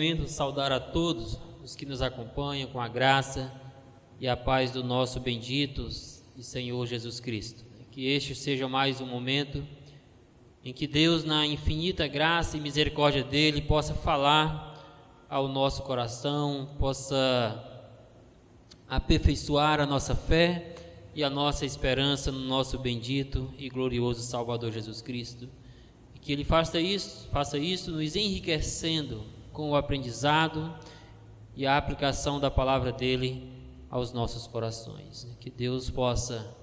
momento saudar a todos os que nos acompanham com a graça e a paz do nosso bendito e Senhor Jesus Cristo. Que este seja mais um momento em que Deus, na infinita graça e misericórdia dele, possa falar ao nosso coração, possa aperfeiçoar a nossa fé e a nossa esperança no nosso bendito e glorioso Salvador Jesus Cristo. E que ele faça isso nos enriquecendo com o aprendizado e a aplicação da palavra dele aos nossos corações. Que Deus possa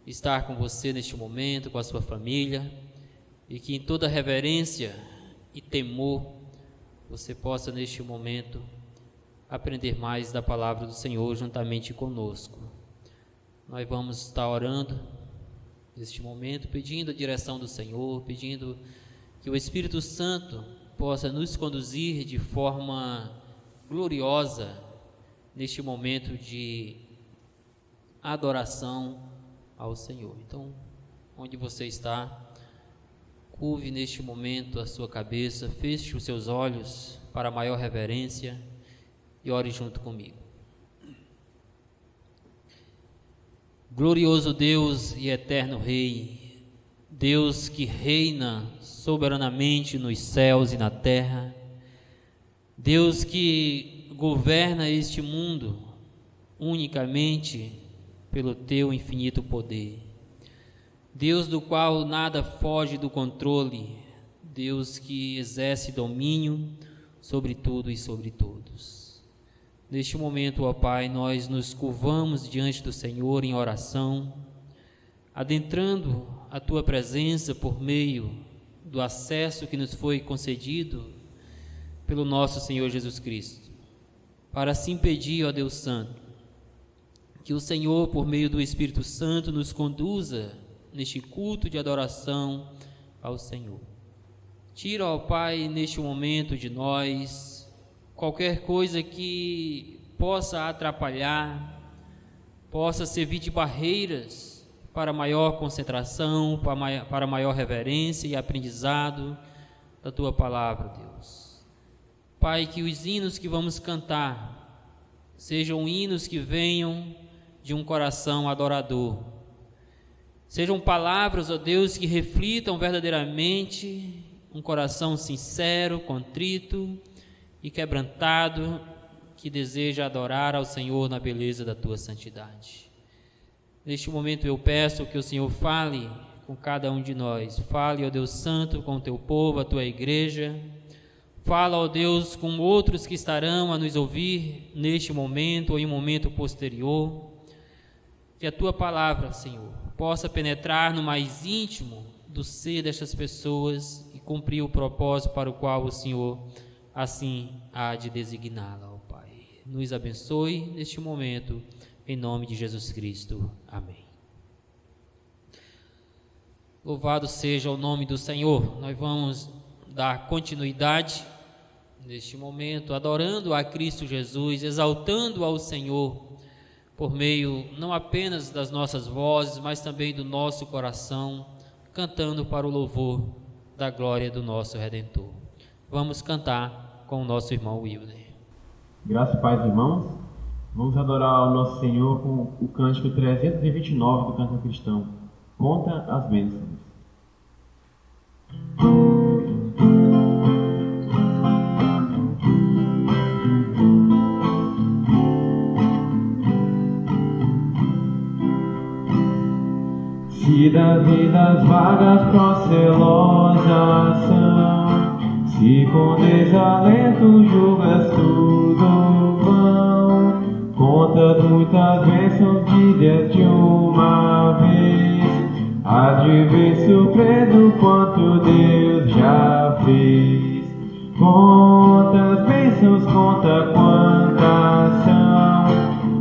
estar com você neste momento, com a sua família, e que em toda reverência e temor você possa neste momento aprender mais da palavra do Senhor juntamente conosco. Nós vamos estar orando neste momento, pedindo a direção do Senhor, pedindo que o Espírito Santo possa nos conduzir de forma gloriosa neste momento de adoração ao Senhor. Então, onde você está, curve neste momento a sua cabeça, feche os seus olhos para maior reverência e ore junto comigo. Glorioso Deus e eterno Rei, Deus que reina soberanamente nos céus e na terra, Deus que governa este mundo unicamente pelo teu infinito poder, Deus do qual nada foge do controle, Deus que exerce domínio sobre tudo e sobre todos. Neste momento, ó Pai, nós nos curvamos diante do Senhor em oração, adentrando a Tua presença por meio do acesso que nos foi concedido pelo nosso Senhor Jesus Cristo, para assim pedir, ó Deus Santo, que o Senhor, por meio do Espírito Santo, nos conduza neste culto de adoração ao Senhor. Tira, ó Pai, neste momento de nós qualquer coisa que possa atrapalhar, possa servir de barreiras para maior concentração, para maior reverência e aprendizado da Tua palavra, Deus. Pai, que os hinos que vamos cantar sejam hinos que venham de um coração adorador, sejam palavras, ó Deus, que reflitam verdadeiramente um coração sincero, contrito e quebrantado, que deseja adorar ao Senhor na beleza da Tua santidade. Neste momento eu peço que o Senhor fale com cada um de nós, fale, ó Deus Santo, com o Teu povo, a Tua igreja, fala, ó Deus, com outros que estarão a nos ouvir neste momento ou em um momento posterior, que a Tua palavra, Senhor, possa penetrar no mais íntimo do ser destas pessoas e cumprir o propósito para o qual o Senhor assim há de designá-la, ó Pai. Nos abençoe neste momento, em nome de Jesus Cristo. Amém. Louvado seja o nome do Senhor. Nós vamos dar continuidade neste momento, adorando a Cristo Jesus, exaltando ao Senhor, por meio não apenas das nossas vozes, mas também do nosso coração, cantando para o louvor da glória do nosso Redentor. Vamos cantar com o nosso irmão Wilner. Graças e paz, irmãos. Vamos adorar o nosso Senhor com o cântico 329 do Canto Cristão. Conta as bênçãos. Se da vida as vagas procelosas são, se com desalento julgas tudo vão, contas muitas bênçãos dias de uma vez, há de ver surpreso quanto Deus já fez. Quantas bênçãos, conta quantas são,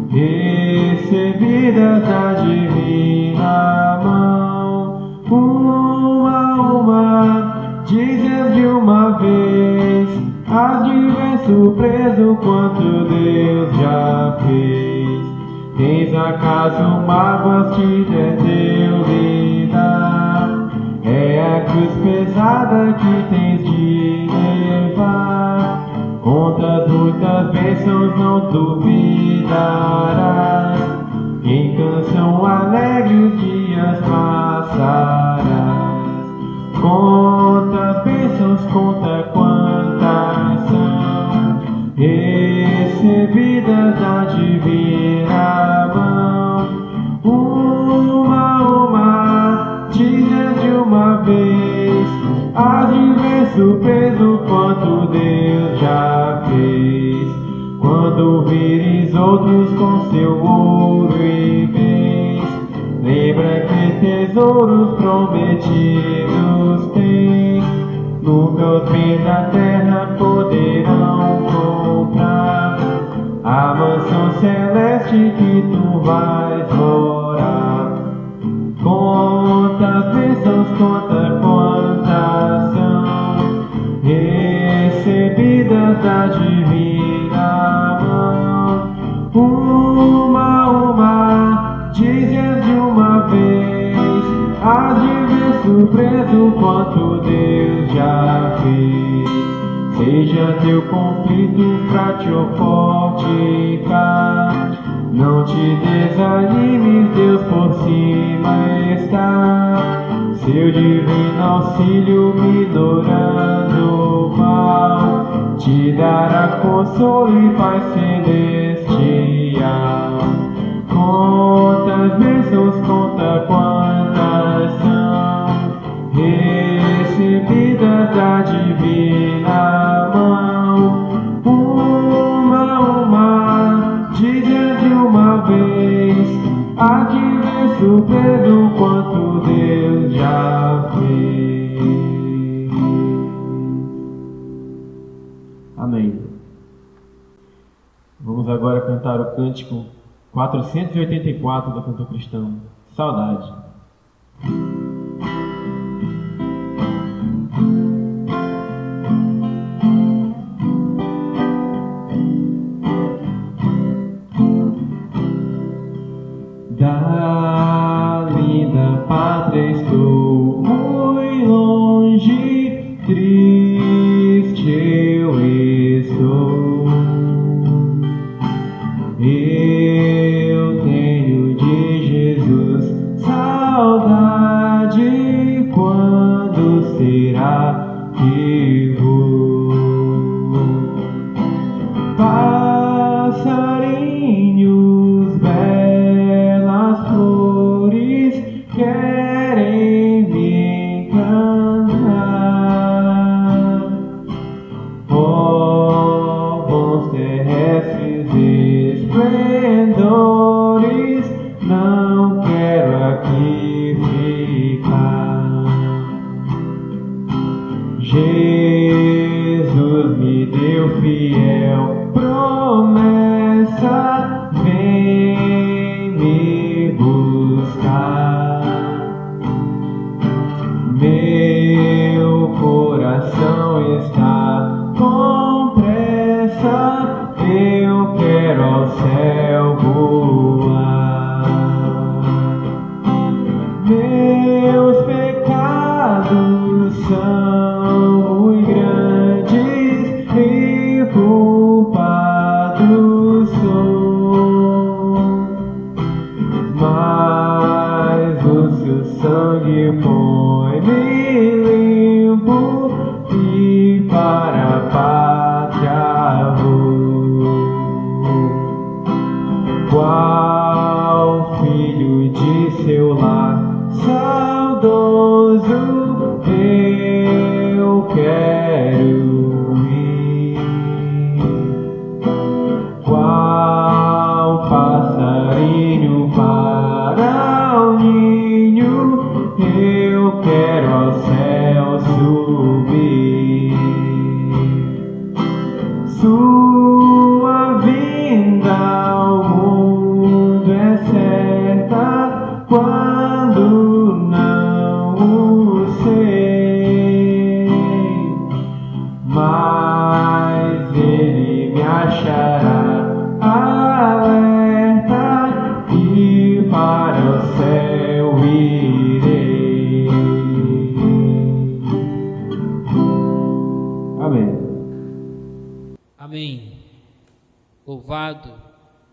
recebidas da divina mão, uma a uma, dizes de uma vez, hás de ver surpreso quanto Deus já fez. Tens acaso mágoas te Deus lhe dar? É a cruz pesada que tens de levar. Contas muitas bênçãos não duvidarás, em canção alegre os dias passarás. Contas bênçãos, conta quantas são, recebidas da divina mão. Uma, dizes de uma vez, hás de ver surpreso quanto Deus já fez. Quando vires outros com seu ouro e bens, lembra que tesouros prometidos tens. Nunca os bens da terra poderão comprar a mansão celeste que tu vais morar. Conta as bênçãos, conta quantas são, recebidas da divina mão. Uma, dizes de uma vez, hás de ver surpreso quanto Deus já fez. Seja teu conflito frágil ou fortificado, não te desanimes, Deus por cima está. Seu divino auxílio minorando o mal, te dará consolo e paz celestial. Contas bênçãos, conta quantas são, recebidas da divina mão. Uma, dizes de uma vez, há de ver surpreso quanto Deus já fez. Amém. Vamos agora cantar o cântico 484 do Cantor Cristão, Saudade. Da linda pátria estou muito longe, triste eu estou. Eu tenho de Jesus saudade, quando será que vou? Passarinhos belas flores querem me encantar. Oh, bons terrestres esplendores, não quero aqui ficar. Jesus me deu fiel promessa, vem me buscar. Meu coração está com pressa, eu quero ao céu voar. Meus pecados são muito grandes e culpado sou, mas o seu sangue põe-me limpo e para a pátria vou. Qual filho de seu lar saudoso eu quero ir. Qual passarinho para o ninho eu quero ao céu subir. Sua vinda ao mundo é certa quando não o sei. louvado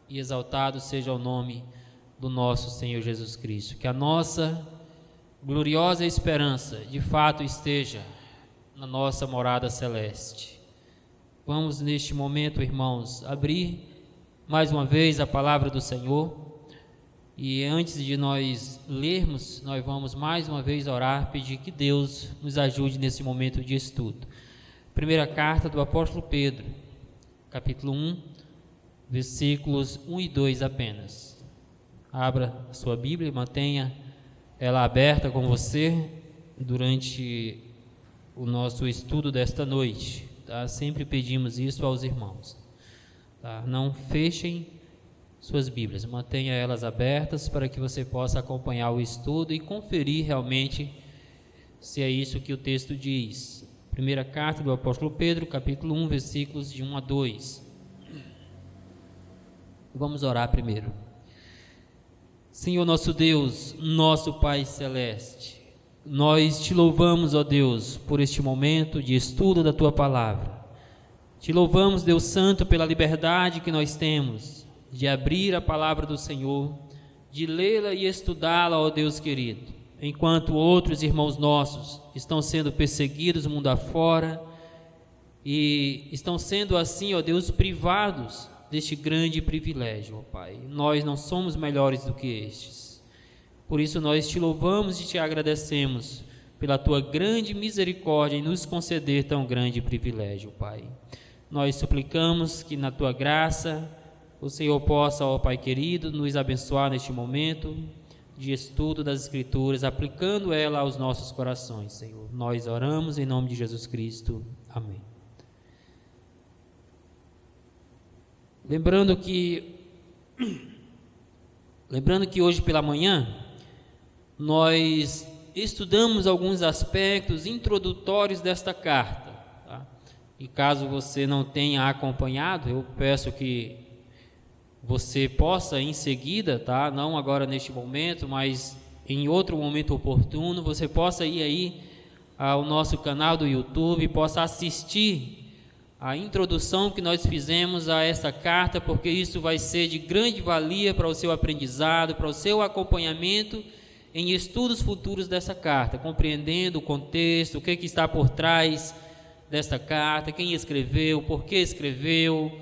e exaltado seja o nome do nosso Senhor Jesus Cristo. Que a nossa gloriosa esperança de fato esteja na nossa morada celeste. Vamos neste momento, irmãos, abrir mais uma vez a palavra do Senhor. E antes de nós lermos, nós vamos mais uma vez orar, pedir que Deus nos ajude nesse momento de estudo. Primeira carta do apóstolo Pedro, capítulo 1, versículos 1 e 2 apenas. Abra a sua Bíblia e mantenha ela aberta com você durante o nosso estudo desta noite. Tá? Sempre pedimos isso aos irmãos. Tá? Não fechem suas Bíblias, mantenha elas abertas para que você possa acompanhar o estudo e conferir realmente se é isso que o texto diz. Primeira carta do apóstolo Pedro, capítulo 1, versículos de 1 a 2. Vamos orar primeiro. Senhor nosso Deus, nosso Pai Celeste, nós te louvamos, ó Deus, por este momento de estudo da Tua Palavra. Te louvamos, Deus Santo, pela liberdade que nós temos de abrir a Palavra do Senhor, de lê-la e estudá-la, ó Deus querido, enquanto outros irmãos nossos estão sendo perseguidos mundo afora e estão sendo assim, ó Deus, privados deste grande privilégio, ó Pai. Nós não somos melhores do que estes. Por isso nós te louvamos e te agradecemos pela Tua grande misericórdia em nos conceder tão grande privilégio, Pai. Nós suplicamos que na Tua graça o Senhor possa, ó Pai querido, nos abençoar neste momento de estudo das Escrituras, aplicando ela aos nossos corações, Senhor. Nós oramos em nome de Jesus Cristo. Amém. Lembrando que hoje pela manhã nós estudamos alguns aspectos introdutórios desta carta, tá? E caso você não tenha acompanhado, eu peço que você possa em seguida, tá? Não agora neste momento, mas em outro momento oportuno, você possa ir aí ao nosso canal do YouTube, possa assistir a introdução que nós fizemos a essa carta, porque isso vai ser de grande valia para o seu aprendizado, para o seu acompanhamento em estudos futuros dessa carta, compreendendo o contexto, o que está por trás desta carta, quem escreveu, por que escreveu,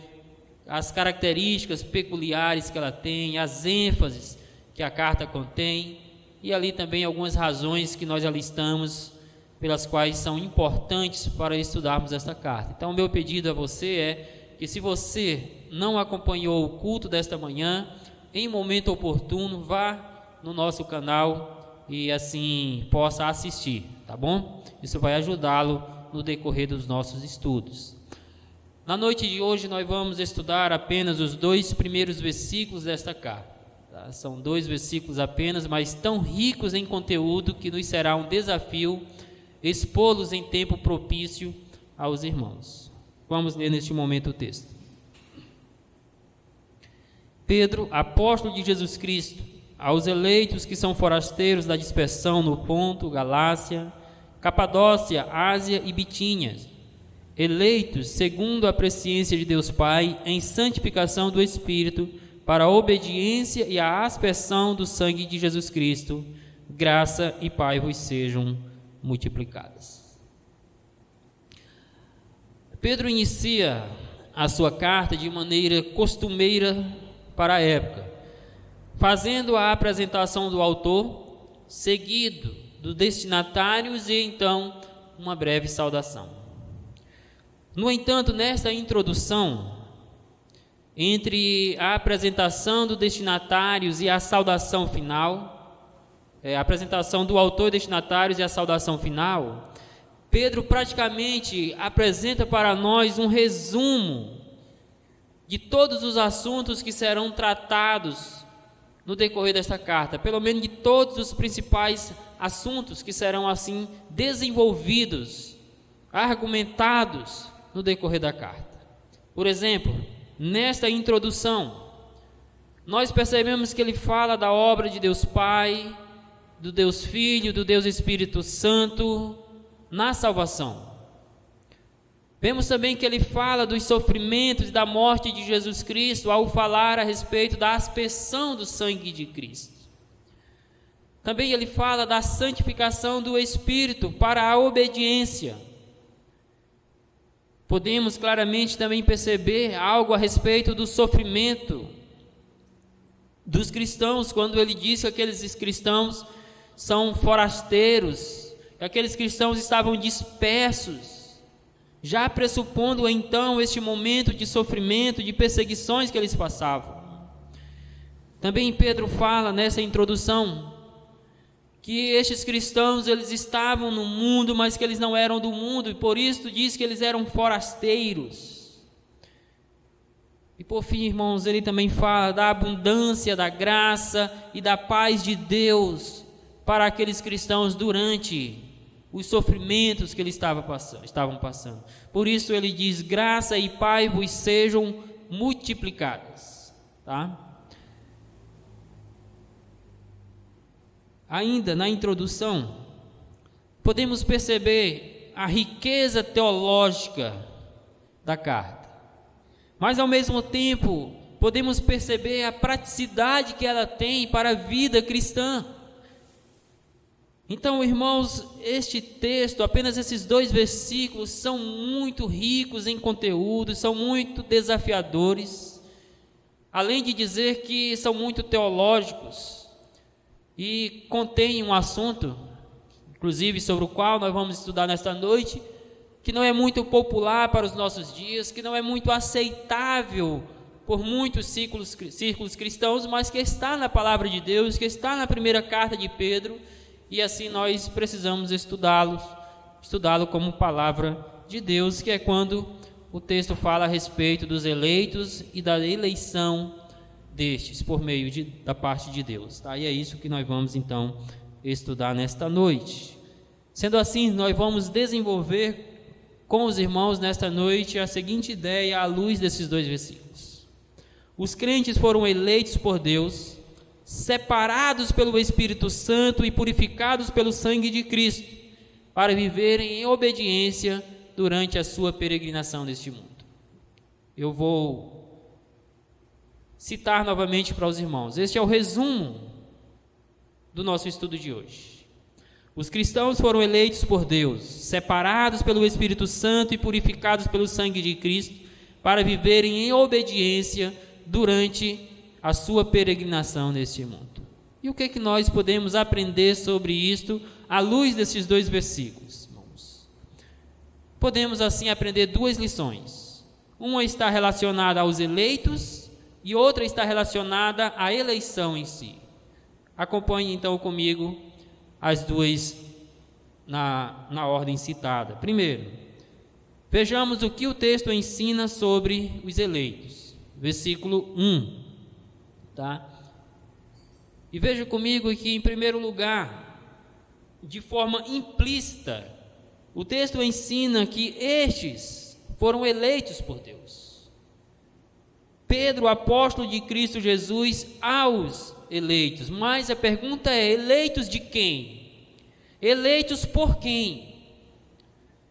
as características peculiares que ela tem, as ênfases que a carta contém, e ali também algumas razões que nós alistamos, pelas quais são importantes para estudarmos esta carta. Então, o meu pedido a você é que, se você não acompanhou o culto desta manhã, em momento oportuno, vá no nosso canal e assim possa assistir, tá bom? Isso vai ajudá-lo no decorrer dos nossos estudos. Na noite de hoje nós vamos estudar apenas os 2 primeiros versículos desta carta. Tá? São 2 versículos apenas, mas tão ricos em conteúdo que nos será um desafio expô-los em tempo propício aos irmãos. Vamos ler neste momento o texto. Pedro, apóstolo de Jesus Cristo, aos eleitos que são forasteiros da dispersão no Ponto, Galácia, Capadócia, Ásia e Bitínia, eleitos segundo a presciência de Deus Pai, em santificação do Espírito, para a obediência e a aspersão do sangue de Jesus Cristo, graça e paz vos sejam multiplicadas. Pedro inicia a sua carta de maneira costumeira para a época, fazendo a apresentação do autor, seguido dos destinatários e então uma breve saudação. No entanto, nesta introdução, entre a apresentação dos destinatários e a saudação final, a apresentação do autor e destinatários e a saudação final, Pedro praticamente apresenta para nós um resumo de todos os assuntos que serão tratados no decorrer desta carta, pelo menos de todos os principais assuntos que serão assim desenvolvidos, argumentados no decorrer da carta. Por exemplo, nesta introdução, nós percebemos que ele fala da obra de Deus Pai, do Deus Filho, do Deus Espírito Santo na salvação. Vemos também que ele fala dos sofrimentos e da morte de Jesus Cristo ao falar a respeito da aspersão do sangue de Cristo. Também ele fala da santificação do Espírito para a obediência. Podemos claramente também perceber algo a respeito do sofrimento dos cristãos, quando ele diz que aqueles cristãos são forasteiros, que aqueles cristãos estavam dispersos, já pressupondo então este momento de sofrimento, de perseguições que eles passavam. Também Pedro fala nessa introdução que estes cristãos, eles estavam no mundo, mas que eles não eram do mundo, e por isso diz que eles eram forasteiros. E por fim, irmãos, ele também fala da abundância da graça e da paz de Deus para aqueles cristãos durante os sofrimentos que eles estavam passando. Por isso ele diz: graça e paz vos sejam multiplicadas. Tá? Ainda na introdução, podemos perceber a riqueza teológica da carta, mas ao mesmo tempo podemos perceber a praticidade que ela tem para a vida cristã. Então, irmãos, este texto, apenas esses 2 versículos, são muito ricos em conteúdo, são muito desafiadores, além de dizer que são muito teológicos e contêm um assunto, inclusive sobre o qual nós vamos estudar nesta noite, que não é muito popular para os nossos dias, que não é muito aceitável por muitos círculos cristãos, mas que está na palavra de Deus, que está na primeira carta de Pedro, e assim nós precisamos estudá-lo como palavra de Deus, que é quando o texto fala a respeito dos eleitos e da eleição destes, por meio da parte de Deus. Tá? E é isso que nós vamos então estudar nesta noite. Sendo assim, nós vamos desenvolver com os irmãos nesta noite a seguinte ideia à luz desses 2 versículos. Os crentes foram eleitos por Deus, separados pelo Espírito Santo e purificados pelo sangue de Cristo, para viverem em obediência durante a sua peregrinação neste mundo. Eu vou citar novamente para os irmãos. Este é o resumo do nosso estudo de hoje. Os cristãos foram eleitos por Deus, separados pelo Espírito Santo e purificados pelo sangue de Cristo, para viverem em obediência durante a sua peregrinação neste mundo. E o que nós podemos aprender sobre isto à luz desses 2 versículos, irmãos? Podemos assim aprender 2 lições. Uma está relacionada aos eleitos e outra está relacionada à eleição em si. Acompanhe então comigo as 2 na ordem citada. Primeiro, vejamos o que o texto ensina sobre os eleitos. Versículo 1. Tá? E veja comigo que, em primeiro lugar, de forma implícita, o texto ensina que estes foram eleitos por Deus. Pedro, apóstolo de Cristo Jesus, aos eleitos. Mas a pergunta é: eleitos de quem? Eleitos por quem?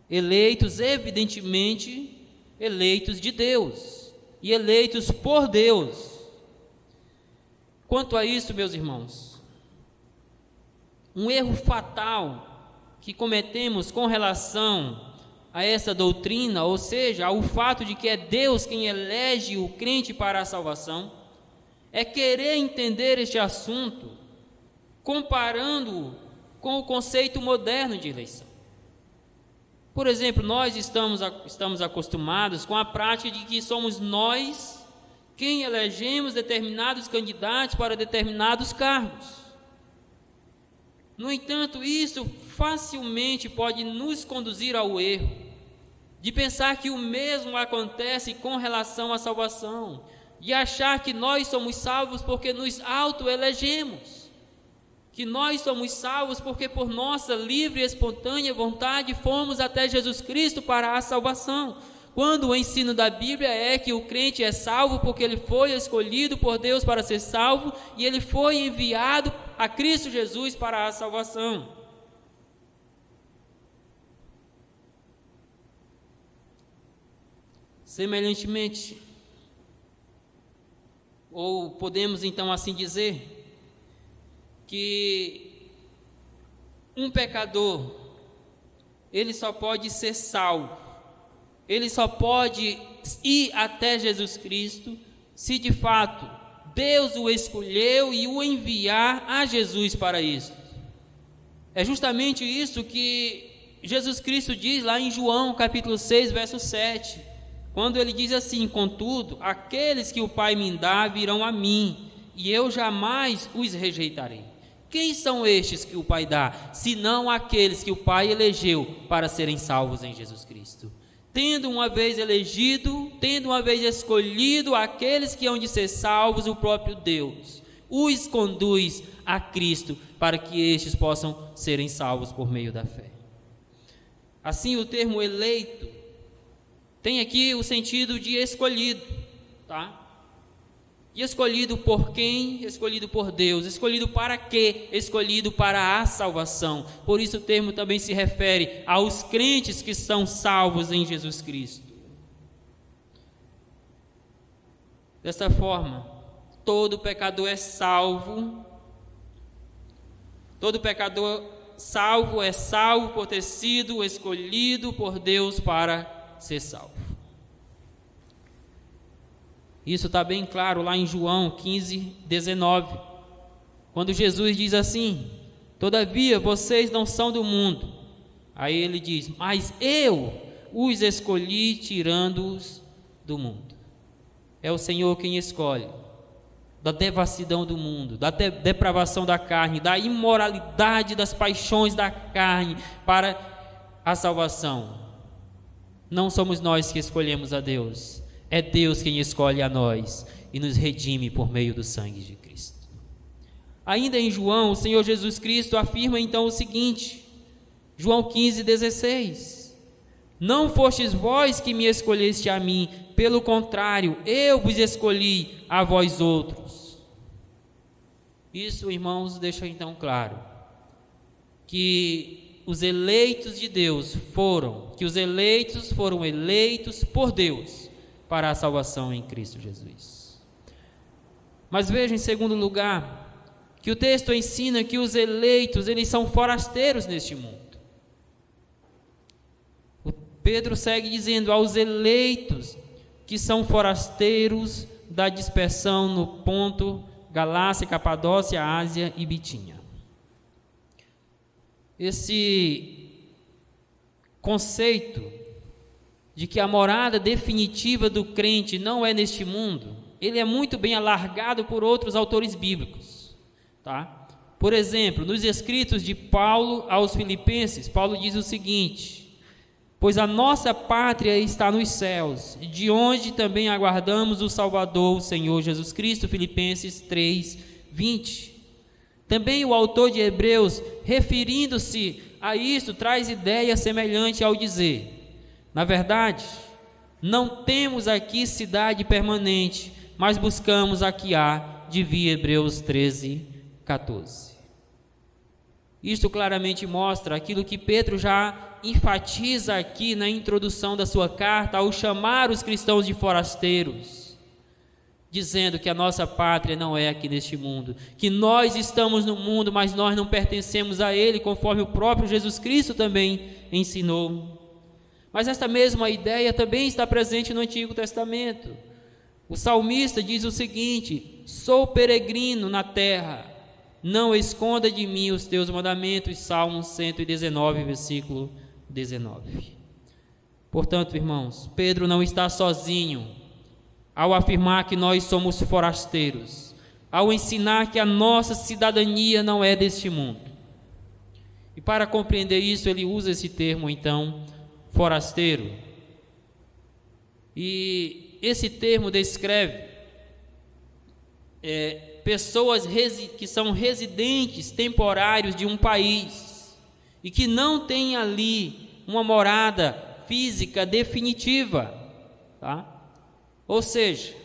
Eleitos, evidentemente, eleitos de Deus e eleitos por Deus. Quanto a isso, meus irmãos, um erro fatal que cometemos com relação a essa doutrina, ou seja, ao fato de que é Deus quem elege o crente para a salvação, é querer entender este assunto comparando-o com o conceito moderno de eleição. Por exemplo, nós estamos acostumados com a prática de que somos nós quem elegemos determinados candidatos para determinados cargos. No entanto, isso facilmente pode nos conduzir ao erro de pensar que o mesmo acontece com relação à salvação, de achar que nós somos salvos porque nos autoelegemos, que nós somos salvos porque por nossa livre e espontânea vontade fomos até Jesus Cristo para a salvação, quando o ensino da Bíblia é que o crente é salvo porque ele foi escolhido por Deus para ser salvo e ele foi enviado a Cristo Jesus para a salvação. Semelhantemente, ou podemos então assim dizer, que um pecador, ele só pode ser salvo, ele só pode ir até Jesus Cristo, se de fato Deus o escolheu e o enviar a Jesus para isso. É justamente isso que Jesus Cristo diz lá em João capítulo 6, verso 7, quando ele diz assim: contudo, aqueles que o Pai me dá virão a mim, e eu jamais os rejeitarei. Quem são estes que o Pai dá, senão aqueles que o Pai elegeu para serem salvos em Jesus Cristo? Tendo uma vez elegido, tendo uma vez escolhido aqueles que hão de ser salvos, o próprio Deus os conduz a Cristo, para que estes possam serem salvos por meio da fé. Assim, o termo eleito tem aqui o sentido de escolhido, tá? E escolhido por quem? Escolhido por Deus. Escolhido para quê? Escolhido para a salvação. Por isso o termo também se refere aos crentes que são salvos em Jesus Cristo. Desta forma, todo pecador é salvo. Todo pecador salvo é salvo por ter sido escolhido por Deus para ser salvo. Isso está bem claro lá em João 15, 19, quando Jesus diz assim: todavia vocês não são do mundo. Aí ele diz: mas eu os escolhi tirando-os do mundo. É o Senhor quem escolhe da devassidão do mundo, da depravação da carne, da imoralidade, das paixões da carne para a salvação. Não somos nós que escolhemos a Deus, é Deus quem escolhe a nós e nos redime por meio do sangue de Cristo. Ainda em João, o Senhor Jesus Cristo afirma então o seguinte, João 15, 16: não fostes vós que me escolheste a mim, pelo contrário, eu vos escolhi a vós outros. Isso, irmãos, deixa então claro que os eleitos de Deus foram eleitos por Deus para a salvação em Cristo Jesus. Mas veja, em segundo lugar, que o texto ensina que os eleitos, eles são forasteiros neste mundo. O Pedro segue dizendo: aos eleitos que são forasteiros da dispersão no Ponto, Galácia, Capadócia, Ásia e Bitínia. Esse conceito de que a morada definitiva do crente não é neste mundo, ele é muito bem alargado por outros autores bíblicos, tá? Por exemplo, nos escritos de Paulo aos Filipenses, Paulo diz o seguinte: pois a nossa pátria está nos céus, de onde também aguardamos o Salvador, o Senhor Jesus Cristo. Filipenses 3, 20. Também o autor de Hebreus, referindo-se a isso, traz ideia semelhante ao dizer: na verdade, não temos aqui cidade permanente, mas buscamos a que há de vir. Hebreus 13, 14. Isto claramente mostra aquilo que Pedro já enfatiza aqui na introdução da sua carta, ao chamar os cristãos de forasteiros, dizendo que a nossa pátria não é aqui neste mundo, que nós estamos no mundo, mas nós não pertencemos a ele, conforme o próprio Jesus Cristo também ensinou. Mas esta mesma ideia também está presente no Antigo Testamento. O salmista diz o seguinte: sou peregrino na terra, não esconda de mim os teus mandamentos. Salmo 119, versículo 19. Portanto, irmãos, Pedro não está sozinho ao afirmar que nós somos forasteiros, ao ensinar que a nossa cidadania não é deste mundo. E para compreender isso, ele usa esse termo, então, forasteiro. E esse termo descreve pessoas que são residentes temporários de um país e que não têm ali uma morada física definitiva, tá? Ou seja,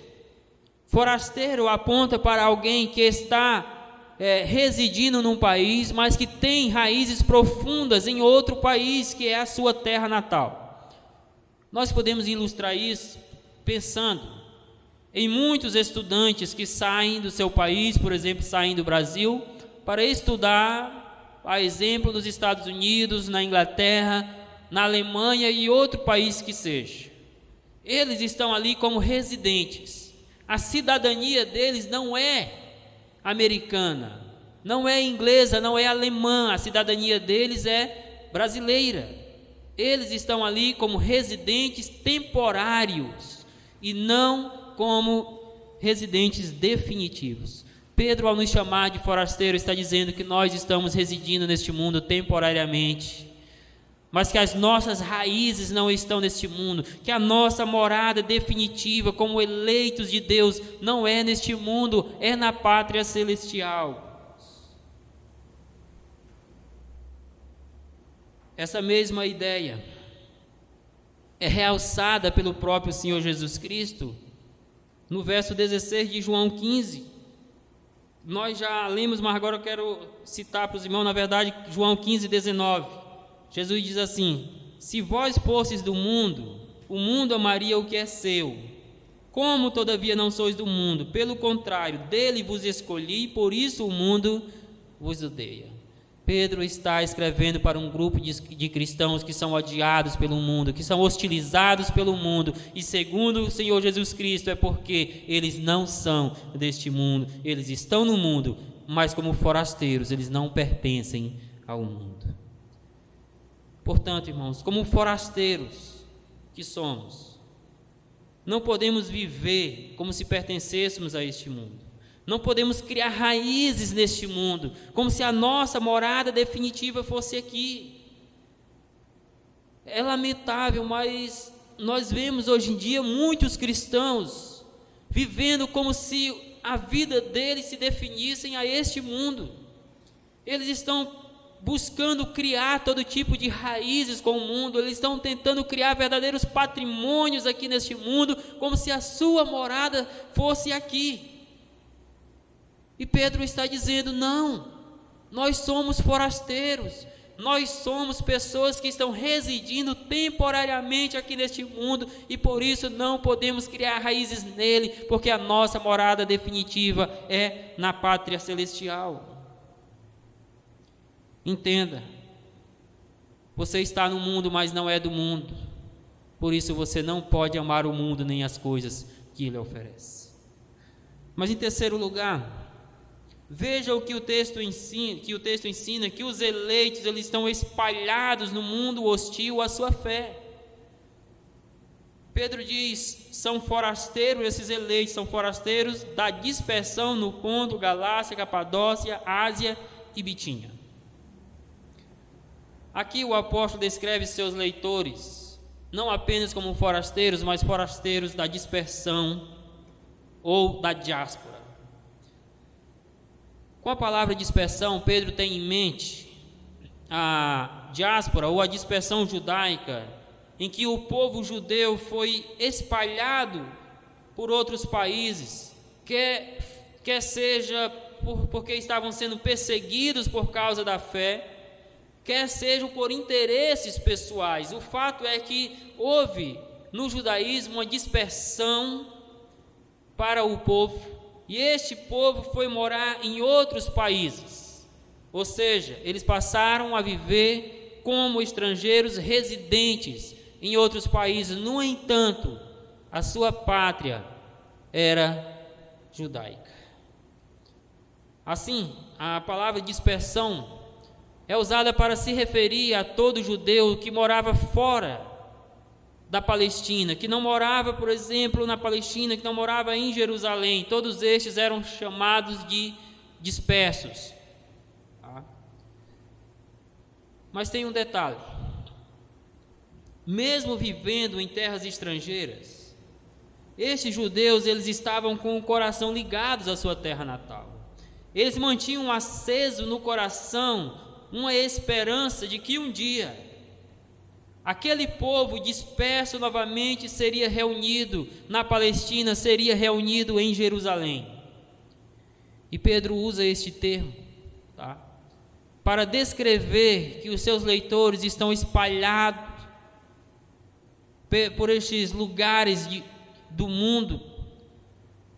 forasteiro aponta para alguém que está residindo num país, mas que tem raízes profundas em outro país, que é a sua terra natal. Nós podemos ilustrar isso pensando em muitos estudantes que saem do seu país, por exemplo, saem do Brasil, para estudar, a exemplo, nos Estados Unidos, na Inglaterra, na Alemanha e outro país que seja. Eles estão ali como residentes. A cidadania deles não é americana, não é inglesa, não é alemã, a cidadania deles é brasileira. Eles estão ali como residentes temporários e não como residentes definitivos. Pedro, ao nos chamar de forasteiro, está dizendo que nós estamos residindo neste mundo temporariamente, mas que as nossas raízes não estão neste mundo, que a nossa morada definitiva como eleitos de Deus não é neste mundo, é na pátria celestial. Essa mesma ideia é realçada pelo próprio Senhor Jesus Cristo no verso 16 de João 15. Nós já lemos, mas agora eu quero citar para os irmãos, na verdade, João 15, 19. Jesus diz assim: se vós fosseis do mundo, o mundo amaria o que é seu. Como todavia não sois do mundo, pelo contrário, dele vos escolhi, por isso o mundo vos odeia. Pedro está escrevendo para um grupo de cristãos que são odiados pelo mundo, que são hostilizados pelo mundo, e segundo o Senhor Jesus Cristo, é porque eles não são deste mundo, eles estão no mundo, mas como forasteiros, eles não pertencem ao mundo. Portanto, irmãos, como forasteiros que somos, não podemos viver como se pertencêssemos a este mundo. Não podemos criar raízes neste mundo, como se a nossa morada definitiva fosse aqui. É lamentável, mas nós vemos hoje em dia muitos cristãos vivendo como se a vida deles se definissem a este mundo. Eles estão buscando criar todo tipo de raízes com o mundo, eles estão tentando criar verdadeiros patrimônios aqui neste mundo, como se a sua morada fosse aqui. E Pedro está dizendo: não, nós somos forasteiros, nós somos pessoas que estão residindo temporariamente aqui neste mundo, e por isso não podemos criar raízes nele, porque a nossa morada definitiva é na pátria celestial. Entenda, você está no mundo, mas não é do mundo, por isso você não pode amar o mundo nem as coisas que ele oferece. Mas em terceiro lugar, veja o que o texto ensina, que os eleitos eles estão espalhados no mundo hostil à sua fé. Pedro diz: são forasteiros, esses eleitos são forasteiros da dispersão no Ponto, Galácia, Capadócia, Ásia e Bitínia. Aqui o apóstolo descreve seus leitores não apenas como forasteiros, mas forasteiros da dispersão ou da diáspora. Com a palavra dispersão, Pedro tem em mente a diáspora ou a dispersão judaica, em que o povo judeu foi espalhado por outros países, quer seja porque estavam sendo perseguidos por causa da fé, quer sejam por interesses pessoais. O fato é que houve no judaísmo uma dispersão para o povo, e este povo foi morar em outros países, ou seja, eles passaram a viver como estrangeiros residentes em outros países. No entanto, a sua pátria era judaica. Assim, a palavra dispersão é usada para se referir a todo judeu que morava fora da Palestina, que não morava, por exemplo, na Palestina, que não morava em Jerusalém. Todos estes eram chamados de dispersos. Mas tem um detalhe: mesmo vivendo em terras estrangeiras, estes judeus eles estavam com o coração ligados à sua terra natal. Eles mantinham aceso no coração uma esperança de que um dia aquele povo disperso novamente seria reunido na Palestina, seria reunido em Jerusalém. E Pedro usa este termo, para descrever que os seus leitores estão espalhados por estes lugares do mundo,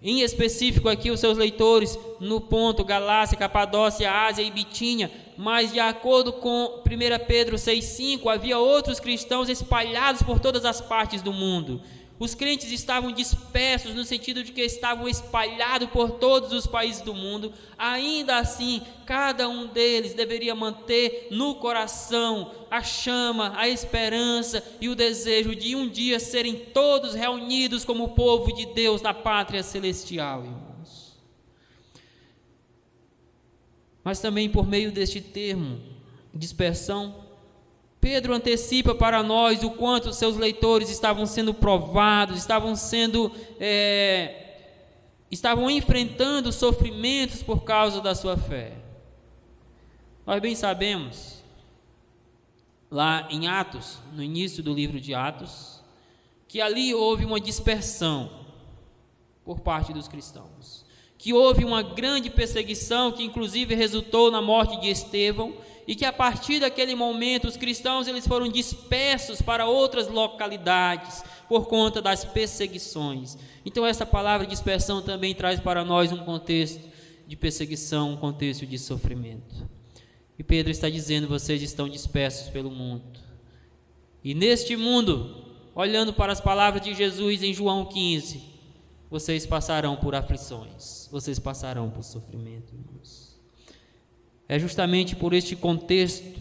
em específico aqui os seus leitores no ponto Galácia, Capadócia, Ásia e Bitínia, mas de acordo com 1 Pedro 6,5, havia outros cristãos espalhados por todas as partes do mundo. Os crentes estavam dispersos no sentido de que estavam espalhados por todos os países do mundo. Ainda assim, cada um deles deveria manter no coração a chama, a esperança e o desejo de um dia serem todos reunidos como o povo de Deus na pátria celestial, irmãos. Mas também por meio deste termo, dispersão, Pedro antecipa para nós o quanto seus leitores estavam sendo provados, estavam enfrentando sofrimentos por causa da sua fé. Nós bem sabemos, lá em Atos, no início do livro de Atos, que ali houve uma dispersão por parte dos cristãos, que houve uma grande perseguição que inclusive resultou na morte de Estevão, e que a partir daquele momento os cristãos eles foram dispersos para outras localidades por conta das perseguições. Então essa palavra dispersão também traz para nós um contexto de perseguição, um contexto de sofrimento. E Pedro está dizendo: vocês estão dispersos pelo mundo. E neste mundo, olhando para as palavras de Jesus em João 15, vocês passarão por aflições, vocês passarão por sofrimento, irmãos. É justamente por este contexto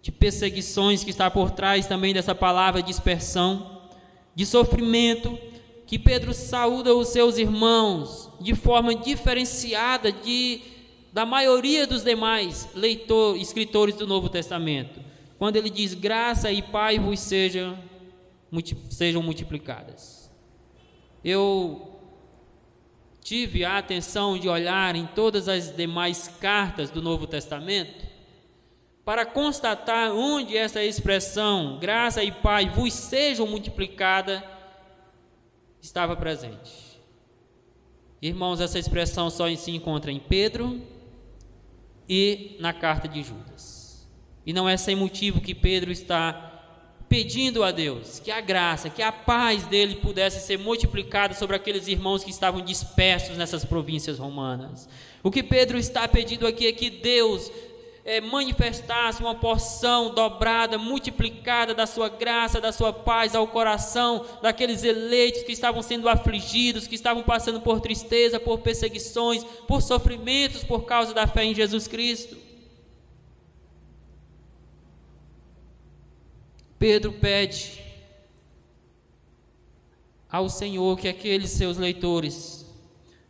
de perseguições que está por trás também dessa palavra dispersão, de sofrimento, que Pedro saúda os seus irmãos de forma diferenciada da maioria dos demais escritores do Novo Testamento, quando ele diz: graça e paz vos sejam multiplicadas. Eu tive a atenção de olhar em todas as demais cartas do Novo Testamento para constatar onde essa expressão graça e paz vos sejam multiplicada estava presente. Irmãos, essa expressão só se encontra em Pedro e na carta de Judas. E não é sem motivo que Pedro está pedindo a Deus que a graça, que a paz dele pudesse ser multiplicada sobre aqueles irmãos que estavam dispersos nessas províncias romanas. O que Pedro está pedindo aqui é que Deus manifestasse uma porção dobrada, multiplicada da sua graça, da sua paz ao coração daqueles eleitos que estavam sendo afligidos, que estavam passando por tristeza, por perseguições, por sofrimentos por causa da fé em Jesus Cristo. Pedro pede ao Senhor que aqueles seus leitores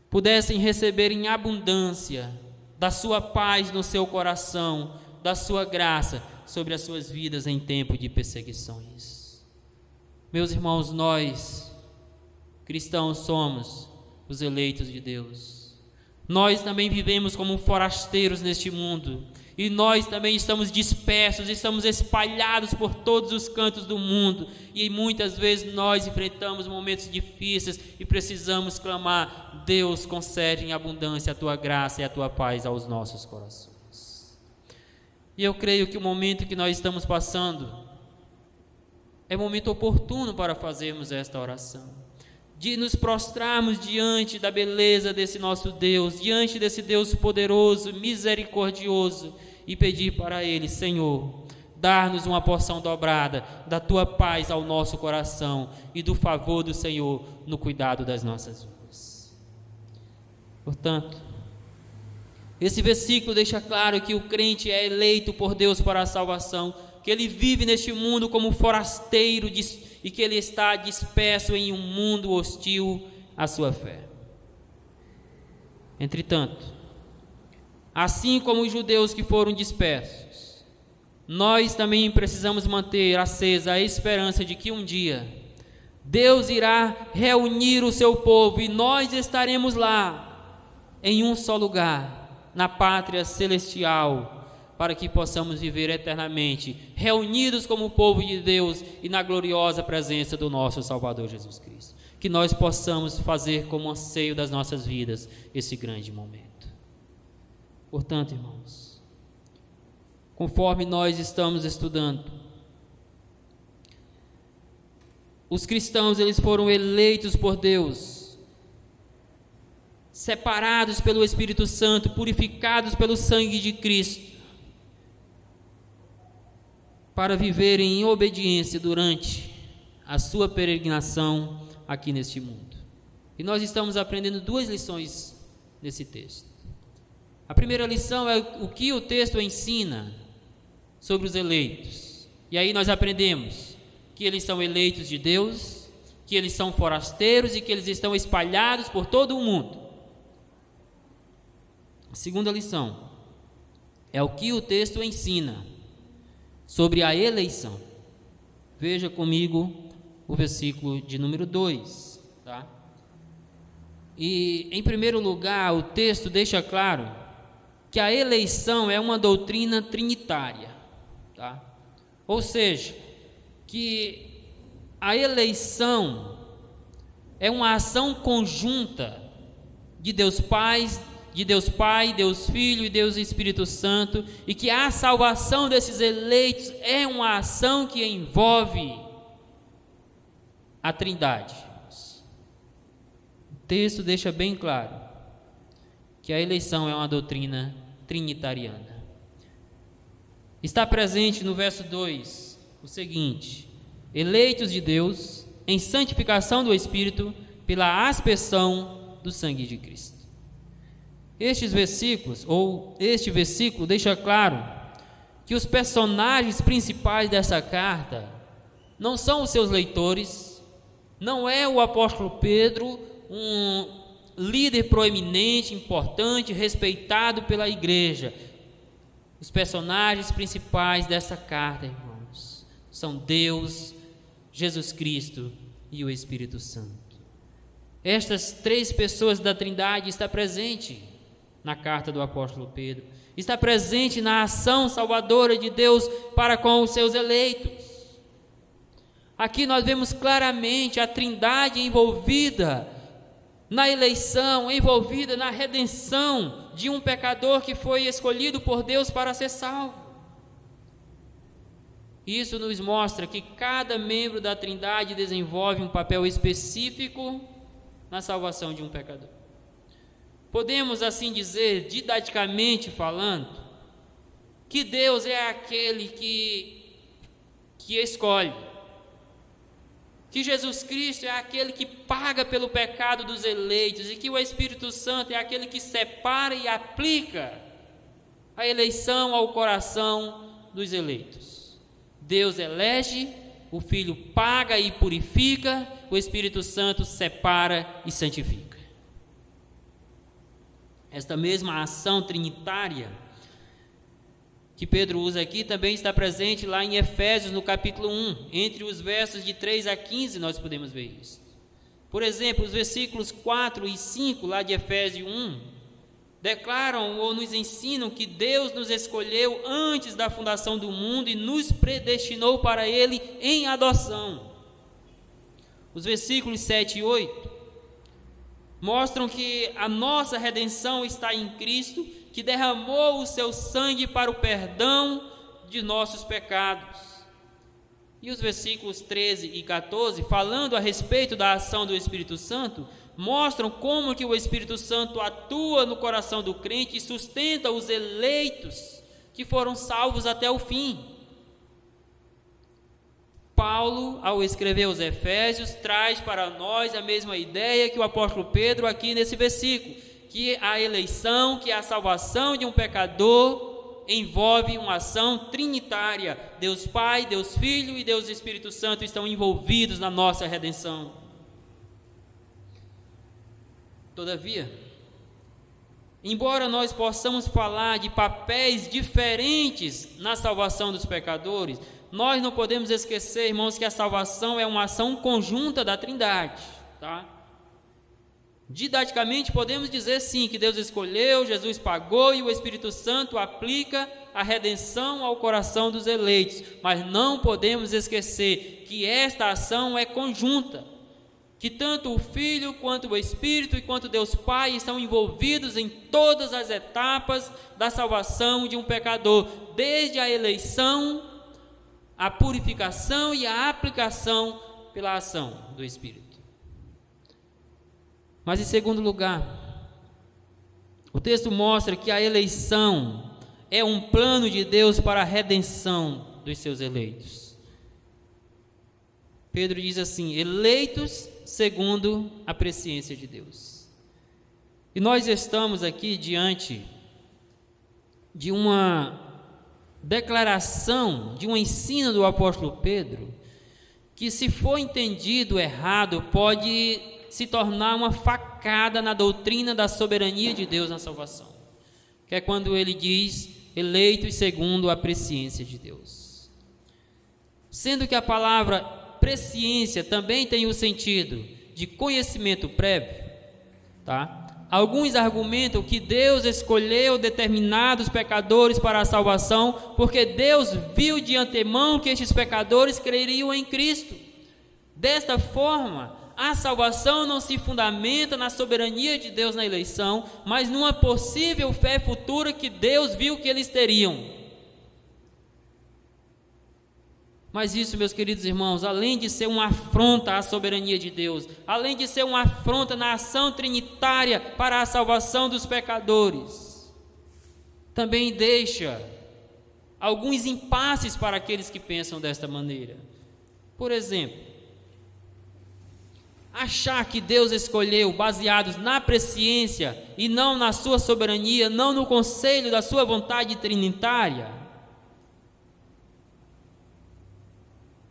pudessem receber em abundância da sua paz no seu coração, da sua graça sobre as suas vidas em tempo de perseguições. Meus irmãos, nós, cristãos, somos os eleitos de Deus. Nós também vivemos como forasteiros neste mundo. E nós também estamos dispersos, estamos espalhados por todos os cantos do mundo. E muitas vezes nós enfrentamos momentos difíceis e precisamos clamar: Deus, concede em abundância a tua graça e a tua paz aos nossos corações. E eu creio que o momento que nós estamos passando é momento oportuno para fazermos esta oração, de nos prostrarmos diante da beleza desse nosso Deus, diante desse Deus poderoso, misericordioso, e pedir para Ele: Senhor, dar-nos uma porção dobrada da Tua paz ao nosso coração e do favor do Senhor no cuidado das nossas vidas. Portanto, esse versículo deixa claro que o crente é eleito por Deus para a salvação, que ele vive neste mundo como forasteiro e que ele está disperso em um mundo hostil à sua fé. Entretanto, assim como os judeus que foram dispersos, nós também precisamos manter acesa a esperança de que um dia Deus irá reunir o seu povo e nós estaremos lá em um só lugar, na pátria celestial, para que possamos viver eternamente reunidos como o povo de Deus e na gloriosa presença do nosso Salvador Jesus Cristo. Que nós possamos fazer como anseio das nossas vidas esse grande momento. Portanto, irmãos, conforme nós estamos estudando Os cristãos, eles foram eleitos por Deus, separados pelo Espírito Santo, purificados pelo sangue de Cristo, para viverem em obediência durante a sua peregrinação aqui neste mundo. E nós estamos aprendendo 2 lições nesse texto. A primeira lição é o que o texto ensina sobre os eleitos. E aí nós aprendemos que eles são eleitos de Deus, que eles são forasteiros e que eles estão espalhados por todo o mundo. A segunda lição é o que o texto ensina sobre a eleição. Veja comigo o versículo de número 2, tá? E, em primeiro lugar, o texto deixa claro que a eleição é uma doutrina trinitária, tá? Ou seja, que a eleição é uma ação conjunta de Deus Pai, Deus Filho e Deus Espírito Santo, e que a salvação desses eleitos é uma ação que envolve a Trindade. O texto deixa bem claro que a eleição é uma doutrina trinitariana. Está presente no verso 2 o seguinte: eleitos de Deus em santificação do Espírito pela aspersão do sangue de Cristo. Este versículo deixa claro que os personagens principais dessa carta não são os seus leitores, não é o apóstolo Pedro, um líder proeminente, importante, respeitado pela igreja. Os personagens principais dessa carta, irmãos, são Deus, Jesus Cristo e o Espírito Santo. Estas 3 pessoas da Trindade estão presentes na carta do apóstolo Pedro, está presente na ação salvadora de Deus para com os seus eleitos. Aqui nós vemos claramente a Trindade envolvida na eleição, envolvida na redenção de um pecador que foi escolhido por Deus para ser salvo. Isso nos mostra que cada membro da Trindade desenvolve um papel específico na salvação de um pecador. Podemos assim dizer, didaticamente falando, que Deus é aquele que escolhe, que Jesus Cristo é aquele que paga pelo pecado dos eleitos e que o Espírito Santo é aquele que separa e aplica a eleição ao coração dos eleitos. Deus elege, o Filho paga e purifica, o Espírito Santo separa e santifica. Esta mesma ação trinitária que Pedro usa aqui também está presente lá em Efésios, no capítulo 1, entre os versos de 3 a 15 nós podemos ver isso. Por exemplo, os versículos 4 e 5 lá de Efésios 1 declaram ou nos ensinam que Deus nos escolheu antes da fundação do mundo e nos predestinou para Ele em adoção. Os versículos 7 e 8 mostram que a nossa redenção está em Cristo, que derramou o seu sangue para o perdão de nossos pecados. E os versículos 13 e 14, falando a respeito da ação do Espírito Santo, mostram como que o Espírito Santo atua no coração do crente e sustenta os eleitos que foram salvos até o fim. Paulo, ao escrever os Efésios, traz para nós a mesma ideia que o apóstolo Pedro aqui nesse versículo, que a eleição, que a salvação de um pecador envolve uma ação trinitária. Deus Pai, Deus Filho e Deus Espírito Santo estão envolvidos na nossa redenção. Todavia, embora nós possamos falar de papéis diferentes na salvação dos pecadores, nós não podemos esquecer, irmãos, que a salvação é uma ação conjunta da Trindade, tá? Didaticamente podemos dizer sim, que Deus escolheu, Jesus pagou e o Espírito Santo aplica a redenção ao coração dos eleitos, mas não podemos esquecer que esta ação é conjunta, que tanto o Filho, quanto o Espírito e quanto Deus Pai estão envolvidos em todas as etapas da salvação de um pecador, desde a eleição, a purificação e a aplicação pela ação do Espírito. Mas em segundo lugar, o texto mostra que a eleição é um plano de Deus para a redenção dos seus eleitos. Pedro diz assim: eleitos segundo a presciência de Deus. E nós estamos aqui diante de uma declaração, de um ensino do apóstolo Pedro, que, se for entendido errado, pode se tornar uma facada na doutrina da soberania de Deus na salvação, que é quando ele diz eleitos segundo a presciência de Deus. Sendo que a palavra presciência também tem o sentido de conhecimento prévio, tá? Alguns argumentam que Deus escolheu determinados pecadores para a salvação, porque Deus viu de antemão que estes pecadores creriam em Cristo. Desta forma, a salvação não se fundamenta na soberania de Deus na eleição, mas numa possível fé futura que Deus viu que eles teriam. Mas isso, meus queridos irmãos, além de ser uma afronta à soberania de Deus, além de ser uma afronta na ação trinitária para a salvação dos pecadores, também deixa alguns impasses para aqueles que pensam desta maneira. Por exemplo, achar que Deus escolheu baseados na presciência e não na sua soberania, não no conselho da sua vontade trinitária.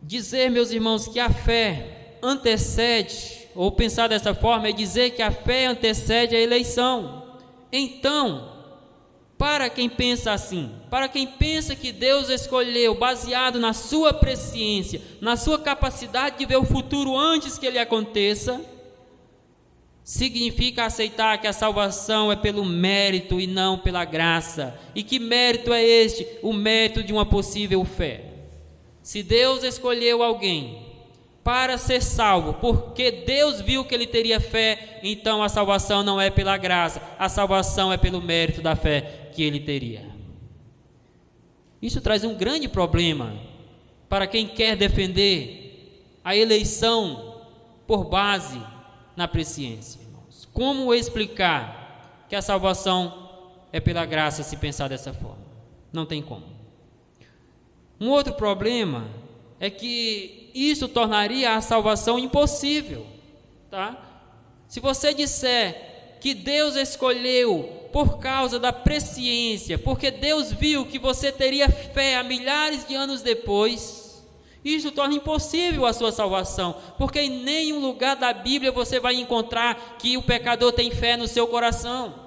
Dizer, meus irmãos, que a fé antecede, ou pensar dessa forma, é dizer que a fé antecede a eleição. Então, para quem pensa assim, para quem pensa que Deus escolheu baseado na sua presciência, na sua capacidade de ver o futuro antes que ele aconteça, significa aceitar que a salvação é pelo mérito e não pela graça. E que mérito é este? O mérito de uma possível fé. Se Deus escolheu alguém para ser salvo, porque Deus viu que ele teria fé, então a salvação não é pela graça, a salvação é pelo mérito da fé que ele teria. Isso traz um grande problema para quem quer defender a eleição por base na presciência, irmãos. Como explicar que a salvação é pela graça se pensar dessa forma? Não tem como. Um outro problema é que isso tornaria a salvação impossível, tá? Se você disser que Deus escolheu por causa da presciência, porque Deus viu que você teria fé há milhares de anos depois, isso torna impossível a sua salvação, porque em nenhum lugar da Bíblia você vai encontrar que o pecador tem fé no seu coração.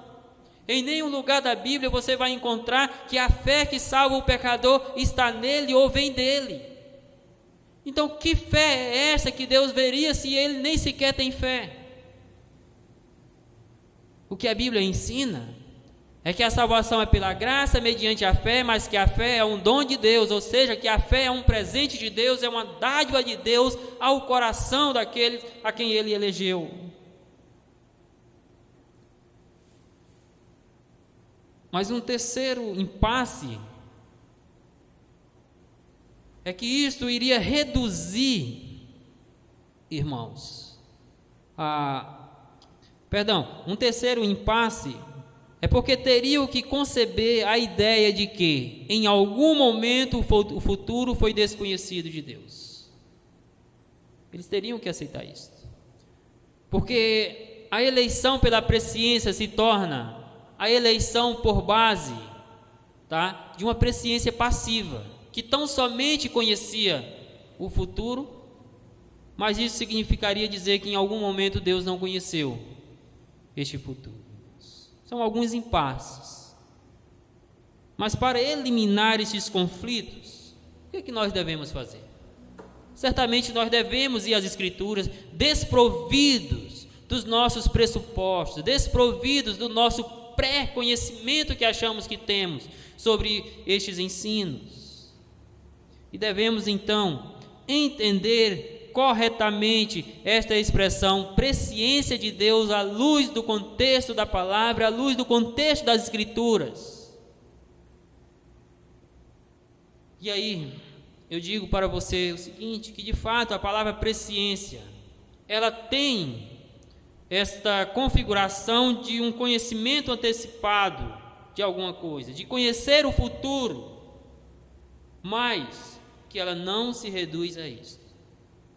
Em nenhum lugar da Bíblia você vai encontrar que a fé que salva o pecador está nele ou vem dele. Então, que fé é essa que Deus veria se ele nem sequer tem fé? O que a Bíblia ensina é que a salvação é pela graça mediante a fé, mas que a fé é um dom de Deus, ou seja, que a fé é um presente de Deus, é uma dádiva de Deus ao coração daqueles a quem ele elegeu. Mas um terceiro impasse é que isto iria reduzir, irmãos, um terceiro impasse é porque teriam que conceber a ideia de que em algum momento o futuro foi desconhecido de Deus. Eles teriam que aceitar isso, porque a eleição pela presciência se torna a eleição por base, tá, de uma presciência passiva, que tão somente conhecia o futuro, mas isso significaria dizer que em algum momento Deus não conheceu este futuro. São alguns impasses. Mas para eliminar esses conflitos, o que é que nós devemos fazer? Certamente nós devemos ir às Escrituras desprovidos dos nossos pressupostos, desprovidos do nosso pré-conhecimento que achamos que temos sobre estes ensinos. E devemos então entender corretamente esta expressão presciência de Deus à luz do contexto da palavra, à luz do contexto das Escrituras. E aí, eu digo para você o seguinte, que de fato a palavra presciência, ela tem esta configuração de um conhecimento antecipado de alguma coisa, de conhecer o futuro, mas que ela não se reduz a isso.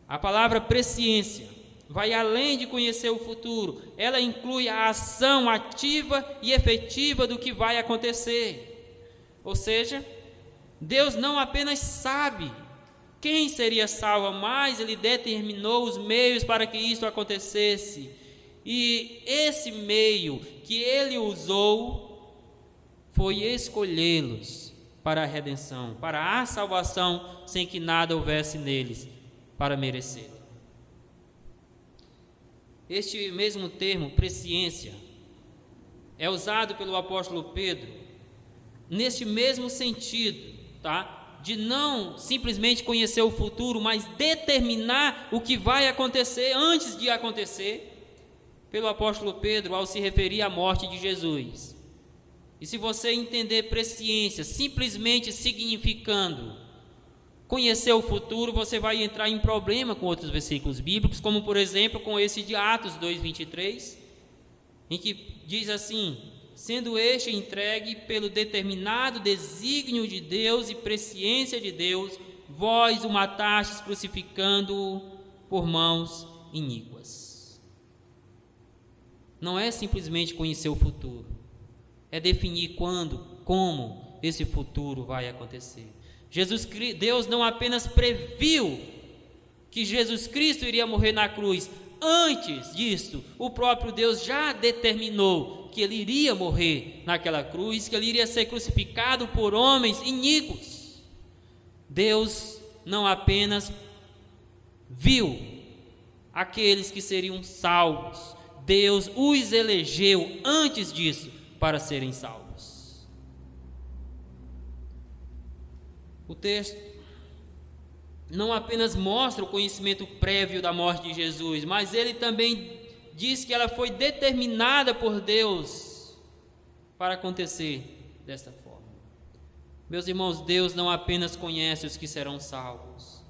A palavra presciência vai além de conhecer o futuro, ela inclui a ação ativa e efetiva do que vai acontecer. Ou seja, Deus não apenas sabe quem seria salvo, mas Ele determinou os meios para que isso acontecesse. E esse meio que Ele usou foi escolhê-los para a redenção, para a salvação, sem que nada houvesse neles para merecer. Este mesmo termo, presciência, é usado pelo apóstolo Pedro neste mesmo sentido, tá? De não simplesmente conhecer o futuro, mas determinar o que vai acontecer antes de acontecer, pelo apóstolo Pedro ao se referir à morte de Jesus. E se você entender presciência simplesmente significando conhecer o futuro, você vai entrar em problema com outros versículos bíblicos, como por exemplo com esse de Atos 2:23, em que diz assim: sendo este entregue pelo determinado desígnio de Deus e presciência de Deus, vós o matastes crucificando-o por mãos iníquas. Não é simplesmente conhecer o futuro, é definir quando, como esse futuro vai acontecer. Deus não apenas previu que Jesus Cristo iria morrer na cruz, antes disso, o próprio Deus já determinou que Ele iria morrer naquela cruz, que Ele iria ser crucificado por homens iníquos. Deus não apenas viu aqueles que seriam salvos, Deus os elegeu antes disso para serem salvos. O texto não apenas mostra o conhecimento prévio da morte de Jesus, mas ele também diz que ela foi determinada por Deus para acontecer desta forma. Meus irmãos, Deus não apenas conhece os que serão salvos,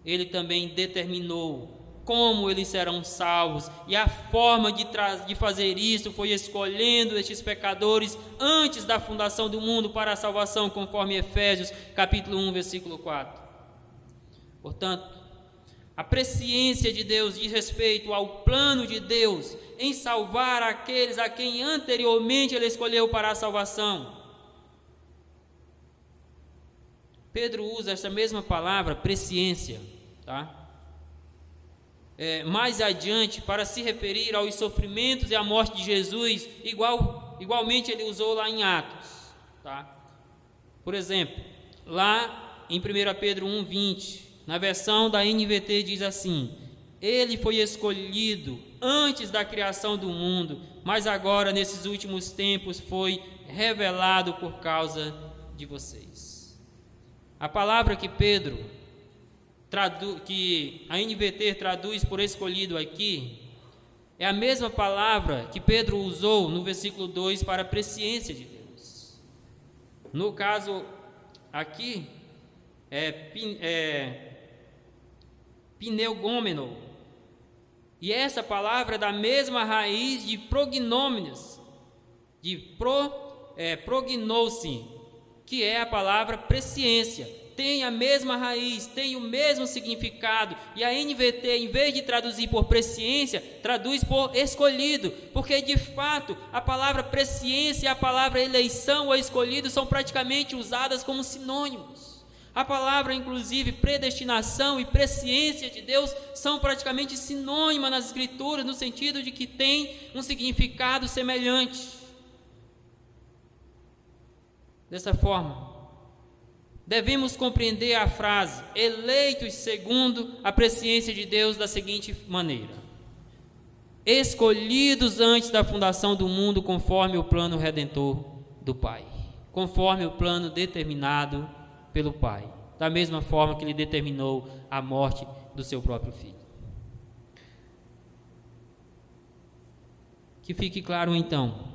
Ele também determinou como eles serão salvos, e a forma de fazer isso foi escolhendo estes pecadores antes da fundação do mundo para a salvação, conforme Efésios capítulo 1, versículo 4. Portanto, a presciência de Deus diz respeito ao plano de Deus em salvar aqueles a quem anteriormente Ele escolheu para a salvação. Pedro usa esta mesma palavra, presciência, tá? Mais adiante, para se referir aos sofrimentos e à morte de Jesus, igualmente ele usou lá em Atos, tá? Por exemplo, lá em 1 Pedro 1:20, na versão da NVT diz assim: ele foi escolhido antes da criação do mundo, mas agora nesses últimos tempos foi revelado por causa de vocês. A palavra que que a NVT traduz por escolhido aqui, é a mesma palavra que Pedro usou no versículo 2 para a presciência de Deus. No caso aqui, pneugômeno, e essa palavra é da mesma raiz de prognômenos, de prognosi, que é a palavra presciência. Tem a mesma raiz, tem o mesmo significado, e a NVT, em vez de traduzir por presciência, traduz por escolhido, porque de fato a palavra presciência e a palavra eleição ou escolhido são praticamente usadas como sinônimos. A palavra, inclusive, predestinação e presciência de Deus são praticamente sinônimas nas Escrituras, no sentido de que tem um significado semelhante. Dessa forma, devemos compreender a frase eleitos segundo a presciência de Deus da seguinte maneira: escolhidos antes da fundação do mundo conforme o plano redentor do Pai, conforme o plano determinado pelo Pai, da mesma forma que Ele determinou a morte do seu próprio Filho. Que fique claro então,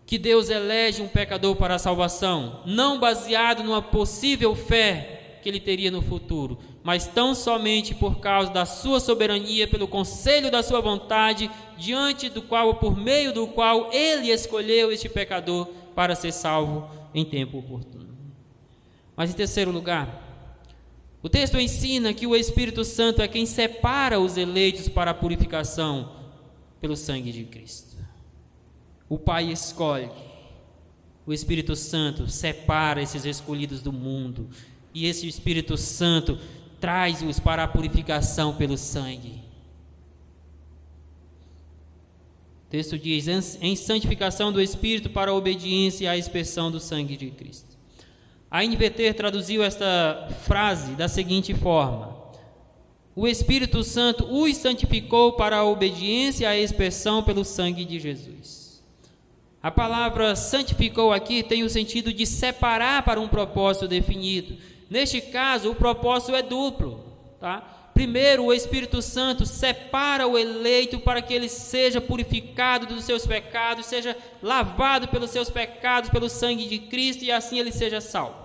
que Deus elege um pecador para a salvação, não baseado numa possível fé que ele teria no futuro, mas tão somente por causa da sua soberania, pelo conselho da sua vontade, diante do qual, por meio do qual ele escolheu este pecador para ser salvo em tempo oportuno. Mas em terceiro lugar, o texto ensina que o Espírito Santo é quem separa os eleitos para a purificação pelo sangue de Cristo. O Pai escolhe, o Espírito Santo separa esses escolhidos do mundo, e esse Espírito Santo traz-os para a purificação pelo sangue. O texto diz: em santificação do Espírito para a obediência e a expiação do sangue de Cristo. A NVT traduziu esta frase da seguinte forma: o Espírito Santo os santificou para a obediência e a expiação pelo sangue de Jesus. A palavra santificou aqui tem o sentido de separar para um propósito definido. Neste caso, o propósito é duplo, tá? Primeiro, o Espírito Santo separa o eleito para que ele seja purificado dos seus pecados, seja lavado pelos seus pecados, pelo sangue de Cristo, e assim ele seja salvo.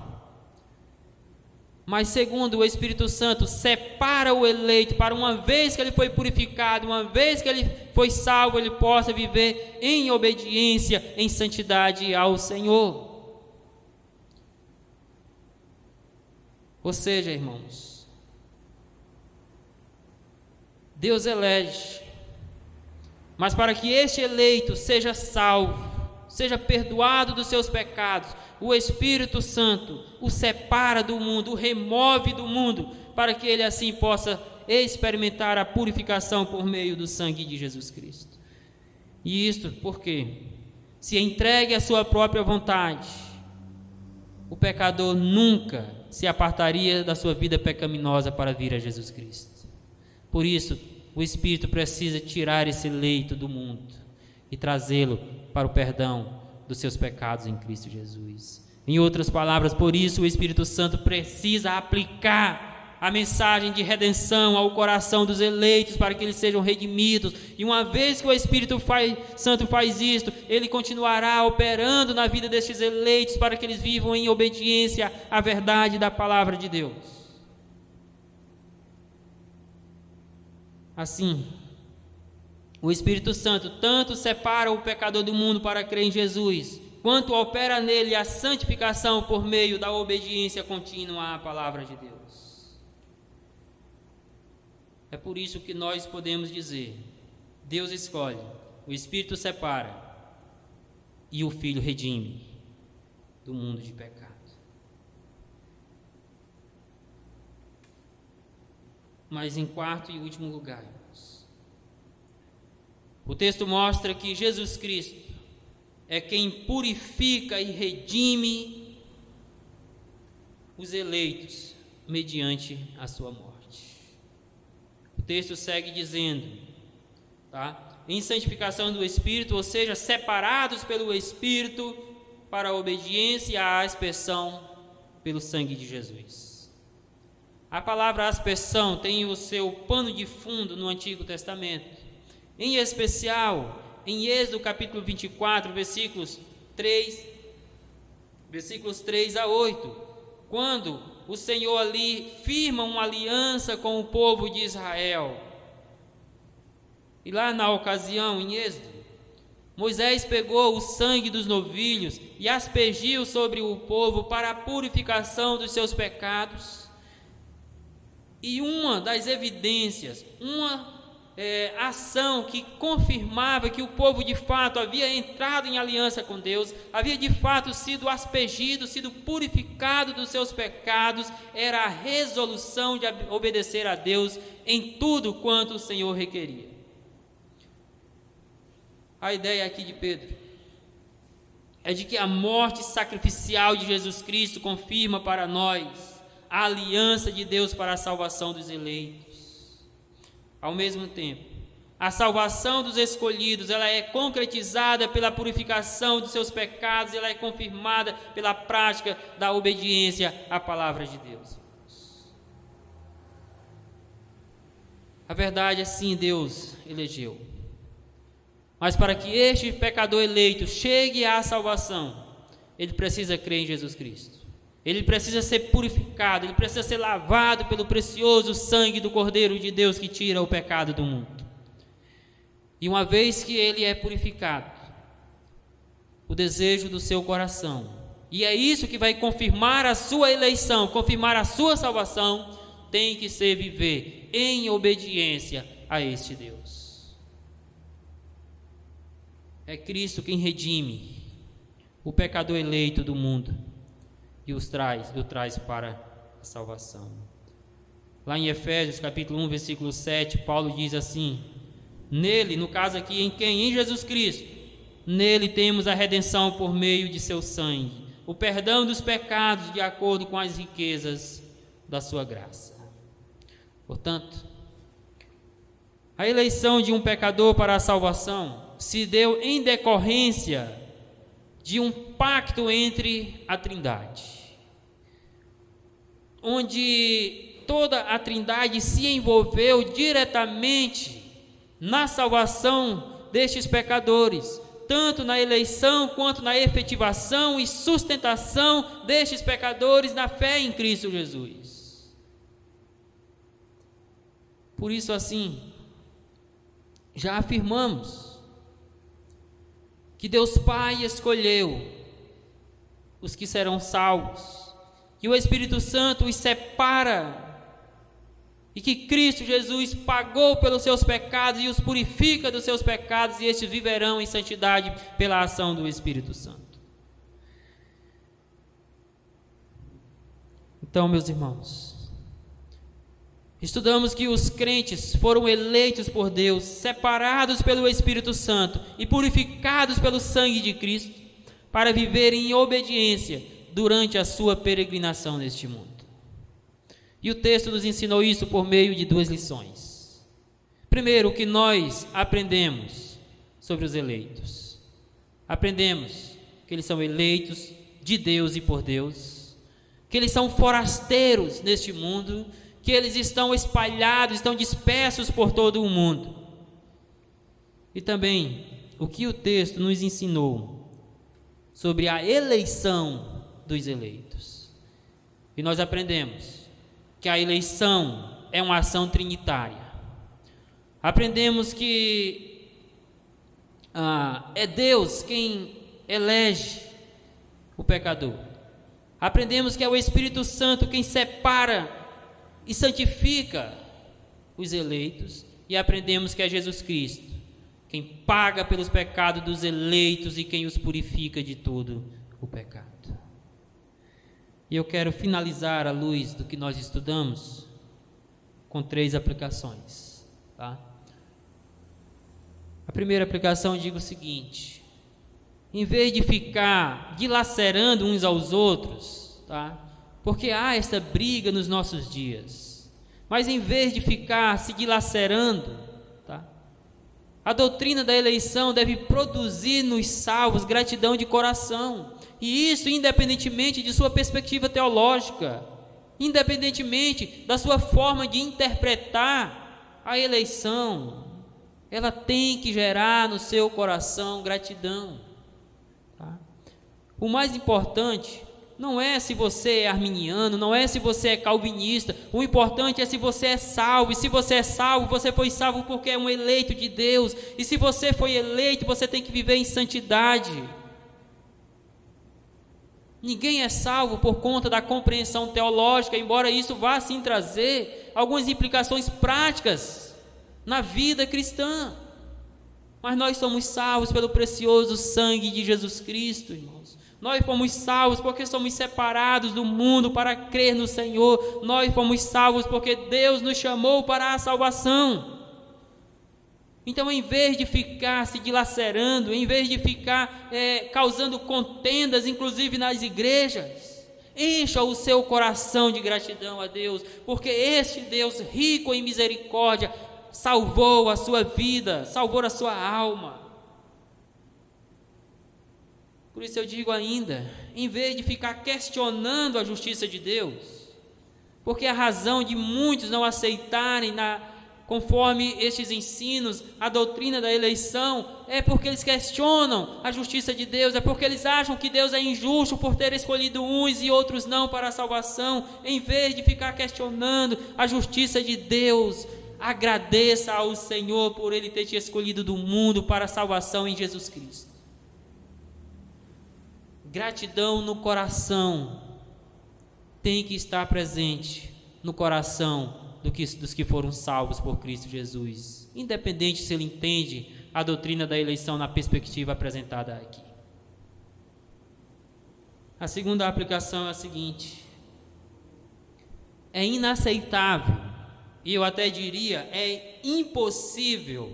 Mas segundo, o Espírito Santo separa o eleito para, uma vez que ele foi purificado, uma vez que ele foi salvo, ele possa viver em obediência, em santidade ao Senhor. Ou seja, irmãos, Deus elege, mas para que este eleito seja salvo, seja perdoado dos seus pecados, o Espírito Santo o separa do mundo, o remove do mundo, para que ele assim possa experimentar a purificação por meio do sangue de Jesus Cristo. E isto porque, se entregue à sua própria vontade, o pecador nunca se apartaria da sua vida pecaminosa para vir a Jesus Cristo. Por isso, o Espírito precisa tirar esse eleito do mundo e trazê-lo para o perdão dos seus pecados em Cristo Jesus. Em outras palavras, por isso o Espírito Santo precisa aplicar a mensagem de redenção ao coração dos eleitos para que eles sejam redimidos. E uma vez que o Espírito Santo faz isto, ele continuará operando na vida destes eleitos para que eles vivam em obediência à verdade da palavra de Deus. Assim, o Espírito Santo tanto separa o pecador do mundo para crer em Jesus, quanto opera nele a santificação por meio da obediência contínua à palavra de Deus. É por isso que nós podemos dizer: Deus escolhe, o Espírito separa e o Filho redime do mundo de pecado. Mas em quarto e último lugar, o texto mostra que Jesus Cristo é quem purifica e redime os eleitos mediante a sua morte. O texto segue dizendo, tá? Em santificação do Espírito, ou seja, separados pelo Espírito para a obediência e a aspersão pelo sangue de Jesus. A palavra aspersão tem o seu pano de fundo no Antigo Testamento, em especial em Êxodo capítulo 24, versículos 3 a 8, quando o Senhor ali firma uma aliança com o povo de Israel. E lá na ocasião, em Êxodo, Moisés pegou o sangue dos novilhos e aspergiu sobre o povo para a purificação dos seus pecados. E uma das evidências, ação que confirmava que o povo de fato havia entrado em aliança com Deus, havia de fato sido aspergido, sido purificado dos seus pecados, era a resolução de obedecer a Deus em tudo quanto o Senhor requeria. A ideia aqui de Pedro é de que a morte sacrificial de Jesus Cristo confirma para nós a aliança de Deus para a salvação dos eleitos. Ao mesmo tempo, a salvação dos escolhidos, ela é concretizada pela purificação de seus pecados, ela é confirmada pela prática da obediência à palavra de Deus. A verdade é sim, Deus elegeu. Mas para que este pecador eleito chegue à salvação, ele precisa crer em Jesus Cristo. ele precisa ser purificado, ele precisa ser lavado pelo precioso sangue do Cordeiro de Deus que tira o pecado do mundo. E uma vez que ele é purificado, o desejo do seu coração, e é isso que vai confirmar a sua eleição, confirmar a sua salvação, tem que ser viver em obediência a este Deus. É Cristo quem redime o pecador eleito do mundo e o traz para a salvação. Lá em Efésios capítulo 1, versículo 7, Paulo diz assim: nele, no caso aqui, em quem? Em Jesus Cristo. Nele temos a redenção por meio de seu sangue, o perdão dos pecados de acordo com as riquezas da sua graça. Portanto, a eleição de um pecador para a salvação se deu em decorrência de um pacto entre a Trindade, onde toda a Trindade se envolveu diretamente na salvação destes pecadores, tanto na eleição quanto na efetivação e sustentação destes pecadores na fé em Cristo Jesus. Por isso, assim, já afirmamos que Deus Pai escolheu os que serão salvos, que o Espírito Santo os separa, e que Cristo Jesus pagou pelos seus pecados e os purifica dos seus pecados, e estes viverão em santidade pela ação do Espírito Santo. Então, meus irmãos, estudamos que os crentes foram eleitos por Deus, separados pelo Espírito Santo e purificados pelo sangue de Cristo, para viverem em obediência durante a sua peregrinação neste mundo. E o texto nos ensinou isso por meio de duas lições. Primeiro, o que nós aprendemos sobre os eleitos. Aprendemos que eles são eleitos de Deus e por Deus, que eles são forasteiros neste mundo, que eles estão espalhados, estão dispersos por todo o mundo. E também o que o texto nos ensinou sobre a eleição dos eleitos. E nós aprendemos que a eleição é uma ação trinitária. Aprendemos que é Deus quem elege o pecador. Aprendemos que é o Espírito Santo quem separa e santifica os eleitos, e aprendemos que é Jesus Cristo quem paga pelos pecados dos eleitos e quem os purifica de todo o pecado. E eu quero finalizar, à luz do que nós estudamos, com 3 aplicações, tá? A primeira aplicação, digo o seguinte: em vez de ficar dilacerando uns aos outros, tá? Porque há esta briga nos nossos dias, mas em vez de ficar se dilacerando, tá? A doutrina da eleição deve produzir nos salvos gratidão de coração, e isso independentemente de sua perspectiva teológica, independentemente da sua forma de interpretar a eleição, ela tem que gerar no seu coração gratidão, tá? O mais importante não é se você é arminiano, não é se você é calvinista, o importante é se você é salvo, e se você é salvo, você foi salvo porque é um eleito de Deus, e se você foi eleito, você tem que viver em santidade. Ninguém é salvo por conta da compreensão teológica, embora isso vá sim trazer algumas implicações práticas na vida cristã, mas nós somos salvos pelo precioso sangue de Jesus Cristo, irmãos. Nós fomos salvos porque somos separados do mundo para crer no Senhor. Nós fomos salvos porque Deus nos chamou para a salvação. Então, em vez de ficar se dilacerando, em vez de ficar causando contendas, inclusive nas igrejas, encha o seu coração de gratidão a Deus, porque este Deus rico em misericórdia salvou a sua vida, salvou a sua alma. Por isso eu digo ainda, em vez de ficar questionando a justiça de Deus, porque a razão de muitos não aceitarem conforme estes ensinos, a doutrina da eleição, é porque eles questionam a justiça de Deus, é porque eles acham que Deus é injusto por ter escolhido uns e outros não para a salvação. Em vez de ficar questionando a justiça de Deus, agradeça ao Senhor por Ele ter te escolhido do mundo para a salvação em Jesus Cristo. Gratidão no coração tem que estar presente no coração dos que foram salvos por Cristo Jesus, independente se ele entende a doutrina da eleição na perspectiva apresentada aqui. A segunda aplicação é a seguinte: é inaceitável, e eu até diria, é impossível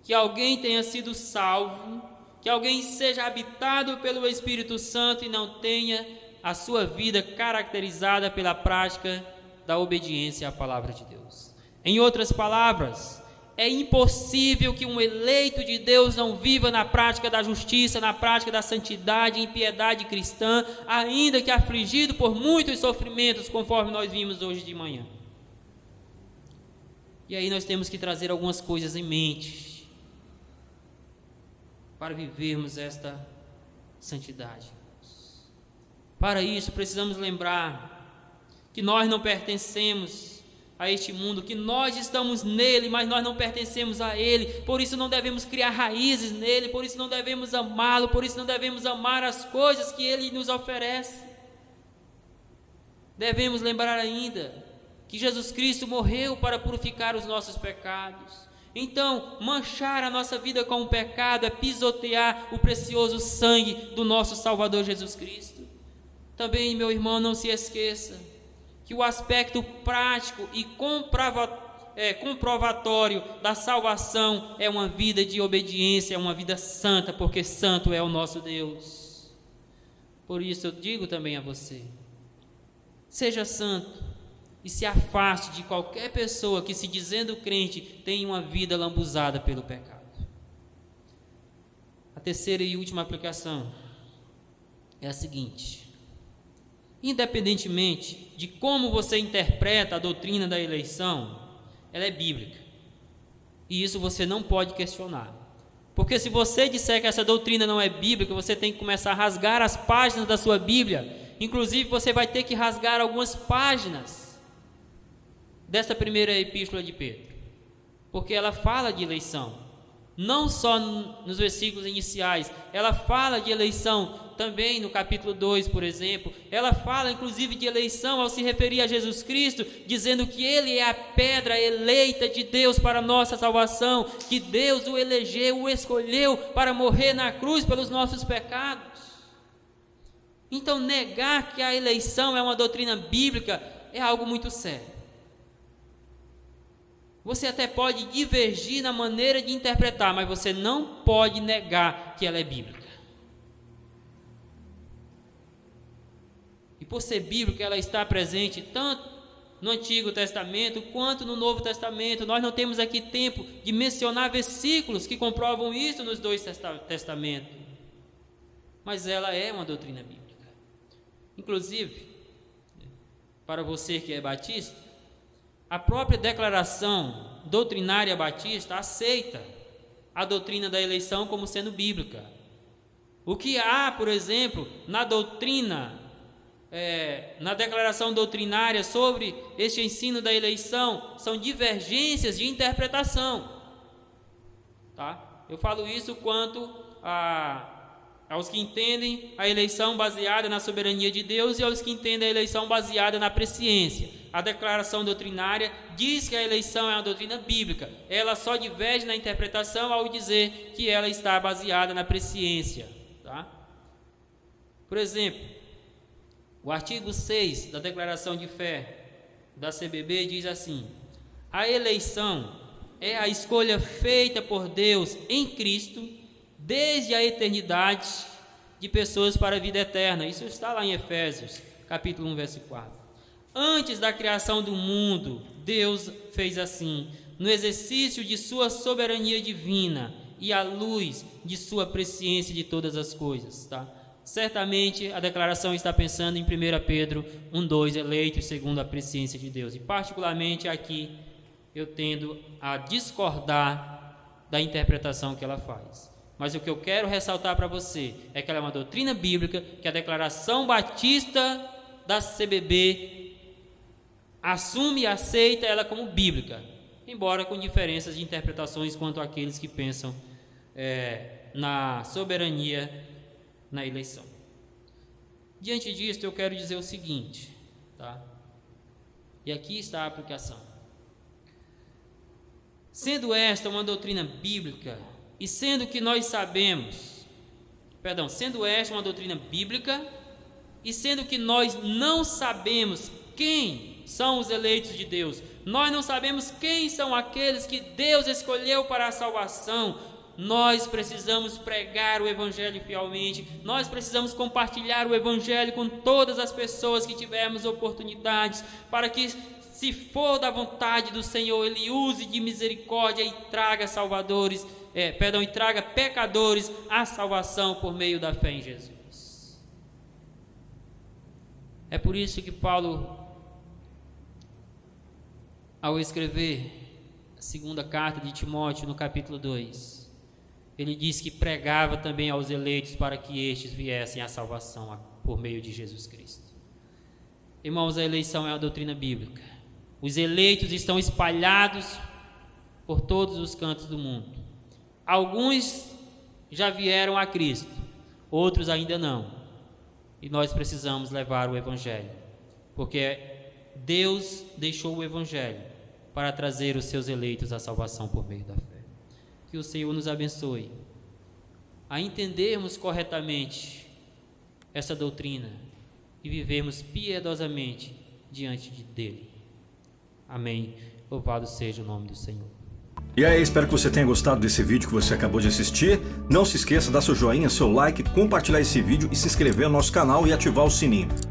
que alguém tenha sido salvo, que alguém seja habitado pelo Espírito Santo e não tenha a sua vida caracterizada pela prática da obediência à palavra de Deus. Em outras palavras, é impossível que um eleito de Deus não viva na prática da justiça, na prática da santidade e piedade cristã, ainda que afligido por muitos sofrimentos, conforme nós vimos hoje de manhã. E aí nós temos que trazer algumas coisas em mente para vivermos esta santidade. Para isso, precisamos lembrar que nós não pertencemos a este mundo, que nós estamos nele, mas nós não pertencemos a ele. Por isso não devemos criar raízes nele, por isso não devemos amá-lo, por isso não devemos amar as coisas que ele nos oferece. Devemos lembrar ainda que Jesus Cristo morreu para purificar os nossos pecados. Então, manchar a nossa vida com o pecado é pisotear o precioso sangue do nosso Salvador Jesus Cristo. Também, meu irmão, não se esqueça que o aspecto prático e comprovatório da salvação é uma vida de obediência, é uma vida santa, porque santo é o nosso Deus. Por isso eu digo também a você: seja santo e se afaste de qualquer pessoa que, se dizendo crente, tem uma vida lambuzada pelo pecado. A terceira e última aplicação é a seguinte: independentemente de como você interpreta a doutrina da eleição, ela é bíblica. E isso você não pode questionar. Porque se você disser que essa doutrina não é bíblica, você tem que começar a rasgar as páginas da sua Bíblia. Inclusive, você vai ter que rasgar algumas páginas dessa primeira epístola de Pedro. Porque ela fala de eleição. Não só nos versículos iniciais, ela fala de eleição também no capítulo 2, por exemplo. Ela fala inclusive de eleição ao se referir a Jesus Cristo, dizendo que Ele é a pedra eleita de Deus para a nossa salvação, que Deus o elegeu, o escolheu para morrer na cruz pelos nossos pecados. Então, negar que a eleição é uma doutrina bíblica é algo muito sério. Você até pode divergir na maneira de interpretar, mas você não pode negar que ela é bíblica. E por ser bíblica, ela está presente tanto no Antigo Testamento quanto no Novo Testamento. Nós não temos aqui tempo de mencionar versículos que comprovam isso nos dois testamentos. Mas ela é uma doutrina bíblica. Inclusive, para você que é batista, a própria declaração doutrinária batista aceita a doutrina da eleição como sendo bíblica. O que há, por exemplo, na doutrina, na declaração doutrinária sobre este ensino da eleição, são divergências de interpretação. Tá? Eu falo isso quanto aos que entendem a eleição baseada na soberania de Deus e aos que entendem a eleição baseada na presciência. A declaração doutrinária diz que a eleição é uma doutrina bíblica. Ela só diverge na interpretação ao dizer que ela está baseada na presciência. Tá? Por exemplo, o artigo 6 da Declaração de Fé da CBB diz assim: a eleição é a escolha feita por Deus em Cristo desde a eternidade de pessoas para a vida eterna. Isso está lá em Efésios, capítulo 1, verso 4. Antes da criação do mundo, Deus fez assim, no exercício de sua soberania divina e à luz de sua presciência de todas as coisas. Tá? Certamente a declaração está pensando em 1 Pedro 1,2, eleitos segundo a presciência de Deus. E particularmente aqui, eu tendo a discordar da interpretação que ela faz. Mas o que eu quero ressaltar para você é que ela é uma doutrina bíblica, que a Declaração Batista da CBB assume e aceita ela como bíblica, embora com diferenças de interpretações quanto àqueles que pensam na soberania na eleição. Diante disso, eu quero dizer o seguinte, tá? E aqui está a aplicação. Sendo esta uma doutrina bíblica, e sendo que nós sabemos, sendo esta uma doutrina bíblica, e sendo que nós não sabemos quem são os eleitos de Deus, nós não sabemos quem são aqueles que Deus escolheu para a salvação, nós precisamos pregar o Evangelho fielmente, nós precisamos compartilhar o Evangelho com todas as pessoas que tivermos oportunidades, para que, se for da vontade do Senhor, Ele use de misericórdia e traga e traga pecadores à salvação por meio da fé em Jesus. É por isso que Paulo, ao escrever a segunda carta de Timóteo, no capítulo 2, ele diz que pregava também aos eleitos para que estes viessem à salvação por meio de Jesus Cristo. Irmãos, a eleição é uma doutrina bíblica. Os eleitos estão espalhados por todos os cantos do mundo. Alguns já vieram a Cristo, outros ainda não. E nós precisamos levar o Evangelho, porque Deus deixou o Evangelho para trazer os seus eleitos à salvação por meio da fé. Que o Senhor nos abençoe a entendermos corretamente essa doutrina e vivermos piedosamente diante dele. Amém. Louvado seja o nome do Senhor. E aí, espero que você tenha gostado desse vídeo que você acabou de assistir. Não se esqueça de dar seu joinha, seu like, compartilhar esse vídeo e se inscrever no nosso canal e ativar o sininho.